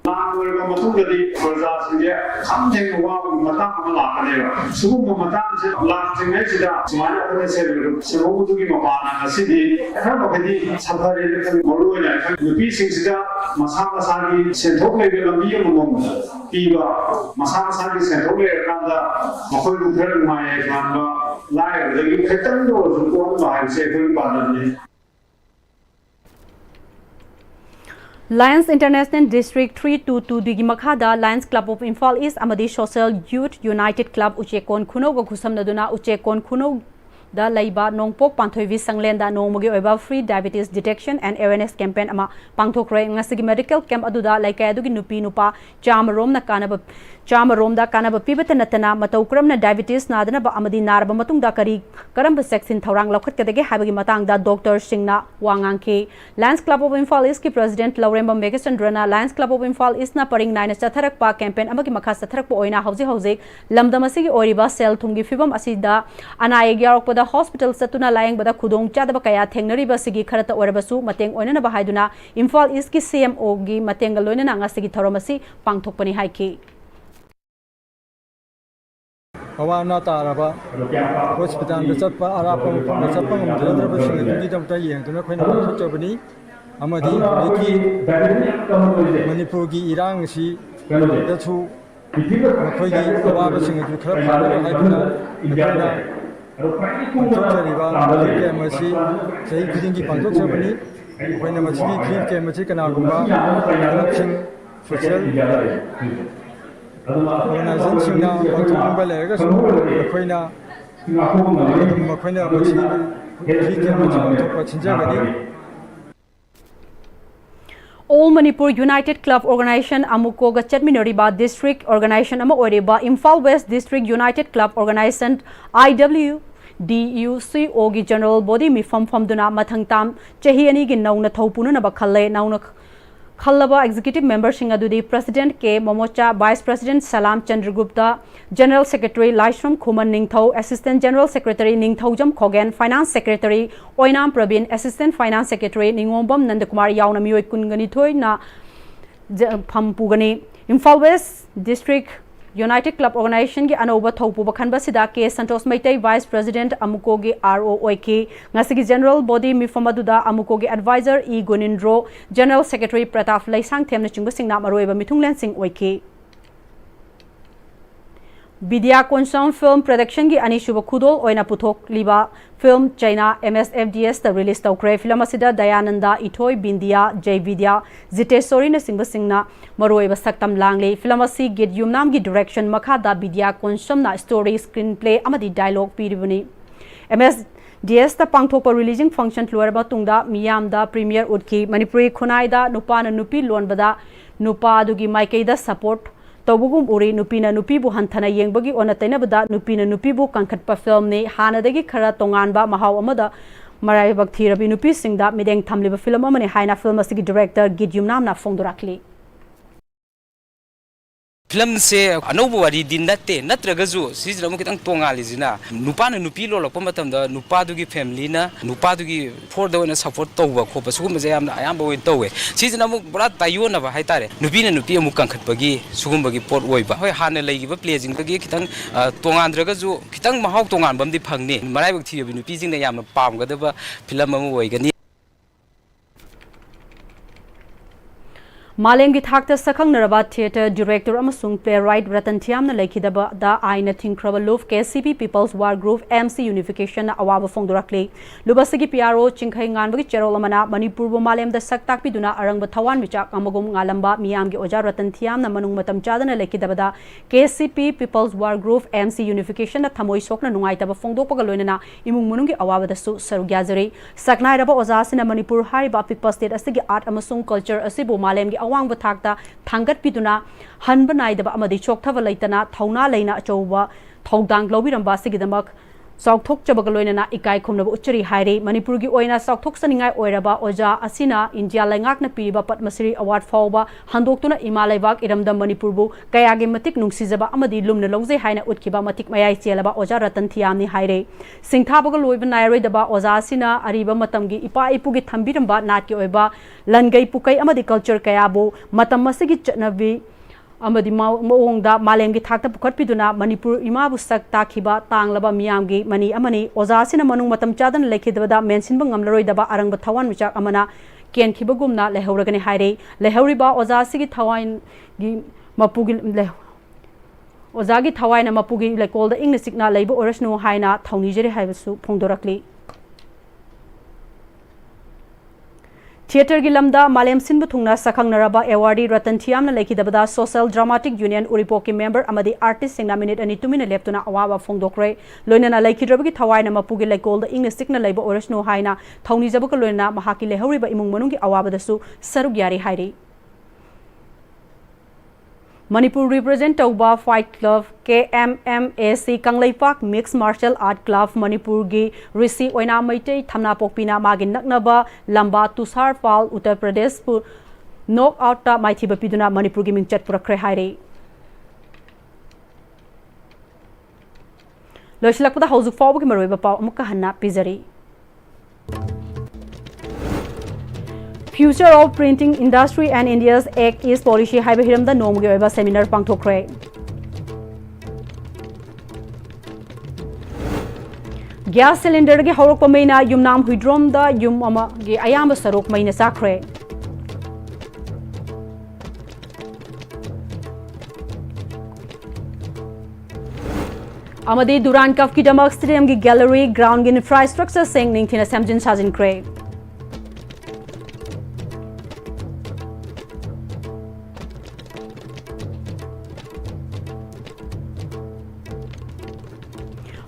ꯂꯥꯟꯂꯣꯏꯔꯕ ꯃꯇꯨꯡꯗꯗꯤ ꯄ꯭ꯔꯖꯥꯁꯤꯡꯁꯦ ꯈꯝ ꯊꯦꯡꯅ ꯋꯥꯕꯒꯤ ꯃꯇꯥꯡ ꯑꯃ ꯂꯥꯛꯀꯅꯦꯕ ꯁꯤꯒꯨꯝꯕ ꯃꯇꯥꯡꯁꯦ ꯂꯥꯛꯇ꯭ꯔꯤꯉꯩꯁꯤꯗ ꯁꯨꯃꯥꯏꯅ ꯑꯩꯈꯣꯏꯅ ꯁꯦꯝꯍꯧꯕꯗꯨꯒꯤ ꯃꯄꯥꯟꯅ ꯉꯁꯤꯗꯤ ꯈꯔ ꯃꯈꯩꯗꯤ ꯁꯐꯔꯦꯅ ꯈꯜꯂꯤ ꯃꯔꯨꯑꯣꯏꯅ ꯅꯨꯄꯤꯁꯤꯡꯁꯤꯗ ꯃꯁꯥ ꯃꯁꯥꯒꯤ ꯁꯦꯟꯊꯣꯛ ꯂꯩꯕ ꯂꯝꯕꯤ ꯑꯃꯃꯝ ꯄꯤꯕ ꯃꯁꯥ ꯃꯁꯥꯒꯤ ꯁꯦꯟꯊꯣꯛ ꯂꯩꯔꯀꯥꯟꯗ ꯃꯈꯣꯏꯕꯨ ꯈꯔ ꯅꯨꯡꯉꯥꯏ ꯌꯥꯏꯐꯍꯟꯕ ꯂꯥꯏꯔꯕꯗꯒꯤ ꯈꯤꯇꯪꯗ ꯑꯣꯏꯔꯁꯨ ꯀꯣꯛꯍꯟꯕ ꯍꯥꯏꯕꯁꯦ ꯑꯩꯈꯣꯏꯒꯤ ꯄꯥꯟꯗꯝꯅꯤ Lions International District 322 gi makhada Lions Club of Imphal East amadi Social Youth United Club Uchekon Khuno go khusamnaduna Uchekon Khuno da laiba nongpok panthoivi sanglenda nongmogi oiba free diabetes detection and awareness campaign ama pangthokre ngasigi medical camp aduda laikai adugi nupi nupa chamarom na kanaba pibata natana matawkram na diabetes nadana ba amadi narba matungda kari karamba section thorang lokhat kadege habagi matangda doctor singna wangangke Lions Club of Imphal East ki president Lauremba Megasandrana Lions Club of Imphal East na paring naina chatharak pa campaign amagi makha chatharak pa oina hauji lamdamasigi oriba sel thumgi fibam asida anayeg yarok da hospital satuna layang bada khudong chadaba kaya thengnari basigi kharata orabasu mateng oinana ba haiduna Imphal East ki CMO gi matenga loinana ngasigi thoromasi pangthokpani haiki Awana taraba hospital da chatpa arapa mafam da chatpa ngamdra basing gi damta yengtuna khoina khotobani amadi ki Manipur gi irang si da chu makhoi gi awaba sing gi khara phana haiduna ikana pangthokchariba ke masi sei khudingi pangthokchabani khoina masi ki ke masi kana gumba sing social organization singna pangthokba lerga su khoina masi ki ke masi pangthokpa chinjagani All Manipur United Club Organization Amukoga Chatminoriba District Organization Ama Oriba Imphal West District United Club Organization IWDUCO gi General Body Mifam Famduna Mathangtam Chahiani gi Nauna Thopuna na Bakhalle Nauna Khallaba Executive Member Singadudi President K Momocha Vice President Salam Chandragupta General Secretary Laishram Khuman Ningthau Assistant General Secretary Ningthaujam Khogen Finance Secretary Oinam Pravin Assistant Finance Secretary Ningombam Nandakumar Yauna Mioi Kungani Thoi na Phampugani Imphal West District United Club Organization gi anoba thopu bakhan basida ke Santos Maitai Vice President Amuko gi ROOK ngasigi General Body Mifamaduda Amuko gi Advisor E Gunindro General Secretary Pratap Laisang Themna chingba singna maroiba mithunglen sing oike Vidya Konsam Film Production gi anishuba khudol oina puthok liba film China MSFDS ta release tawkre film asida Dayananda Ithoi Bindia Jai Vidya Zitesori na singba singna maroiba saktam langle film asi git yumnam gi direction makha da Vidya Konsam na story screenplay amadi dialogue piribani MSDS ta pangthokpa releasing function floraba tungda miyam da premiere utki Manipuri khunai da nupa na nupi lonbada nupa adugi maikei da support Tobugum uri nupina nupibu hanthana yengbagi ona tainabada nupina nupibu kankhatpa film ni hanadagi khara tonganba mahau amada maraibak thirabi nupi singda mideng thamliba film amani haina film asigi director Gidyum namna fongdorakli Film se anobu wari din natte natragazu sijra mo kitang tongali jina nupa na nupi lo lokpa matam da nupa dugi family na nupa dugi for da na support tawba khopa sugum je amna ayamba win tawe sijna mo bra tayo na ba haitare nupi na nupi amu kankhat bagi sugum bagi pot oiba hoi hana leigiba playing bagi kitang tongandragazu kitang mahau tongan bamdi phangni marai bak thibi nupi jing na yamna pamgadaba film amu oigani Malengi Thakta Sakhang Naraba Theatre Director Amasung Playwright Ratan Thiamna Laikidaba da Aina Thinkraba Love KCP People's War Group MC Unification na Awaba Fongdorakli Lubasagi PRO Chingkhai Nganbagi Cherolamana Manipur bu Malem da Saktak Piduna Arang Thawan Michak Amagum Ngalamba Miyamgi Oja Ratan Thiamna Manung Matam Chadana Laikidaba da KCP People's War Group MC Unification na Thamoi Sokna Nungaitaba Fongdokpaga Loinana Imung Munungi Awaba da Su Sarugyazari Saknairaba Ozasina Manipur Hariba Pipa State Asigi Art Amasung Culture Asibu Malemgi awang bathakta thangat piduna hanba naidaba amadi chokthava leitana thauna leina achouba thodang lobiramba sigidamak चौथोकचबग लोइनना इकाई खुमनब उच्चरी हाइरे मणिपुर की ओइना चौथोकसनिंगाई ओइरबा ओजा असिना India लैंगाकना पीरिबा Padmashri award फाउबा हंदोक्तुना इमा लैबाक इरमदा मणिपुरबु कयागे मतिक नुंगसिजबा अमदि लुमना लौजे हाइना उतखिबा मतिक मयाई चेलबा ओजा रतन थियामनि हाइरे सिंथाबग लोइब नायरोइदबा ओजा असिना अरिबा मतमगी इपा इपुगी थंबिरंबा नाटकी ओइबा लनगई पुकै अमदि culture कयाबु मतम मसिगी चटनबी अमदि मओंगदा मालेमगी थाकता पुखटपिदुना मणिपुर इमाबु सक ताखिबा तांगलबा मियामगी मनी अमनी ओजासिना मनुंग मतम चादन लेखिदबदा मेंसिनबा ngamlaroidaba arangba thawan michak amana केनखिबगुमना लेहौरगने हाइरे लेहौरिबा ओजासिगी थवाइन गी मपुगी ओजागी थवाइना मपुगी लेकोलदा इंग्ना सिकना लेबो ओरसनो हाइना थौनिजरे हाइबसु फोंदोरकली थिएटर की लमदा मालेम सिंबु थुंगना सखंगनरबा एवार्डी रतन थियामना लेखिदबदा सोशल ड्रामाटिक यूनियन उरिपो की मेंबर अमदी आर्टिस्ट सिंगना मिनिट अनि तुमिना लेप्तुना अवाबा फोंदोक्रे लोइनना लेखिद्रबगी थवाइना मपुगी लेकोलदा इंग्ना सिकना लेबो ओरसनो हाइना थौनिजबक लोइना महाकी लेहौरिबा इमुंग मनुंगी अवाबदसु सरुक यारी हाइरी मणिपुर रिप्रेजेंट तौबा fight club KMMAC Kangleipak mix martial art club Manipur की ऋषि ओइना मैतै थमना पोकपिना मागी नकनबा लंबा तुषार पाल उत्तर प्रदेश पु नॉक आउट ता माइथिबा पिदुना मणिपुर की मिंचत पुरखरे हाइरे लोइसलकपदा हौजुक फावबगी मरोइबा पाव अमुक हन्ना पिजरी Future of Printing Industry and India's Act is Policy Haiba Hiramda Nomgi Oiba Seminar Pangthokre. Gas cylinder gi horok pamaina yumnam huidrom da yum ama gi ayamba sarok maina sakre. Amadi Duran Kaf ki damak stadium gi gallery ground gi infrastructure sing ningthina samjin sajin kre.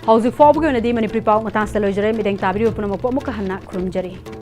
Hausi Fobgo na di Manipuri Pau matang sa loijare mideng tabiri upuna mo po mo kahanak kurumjari.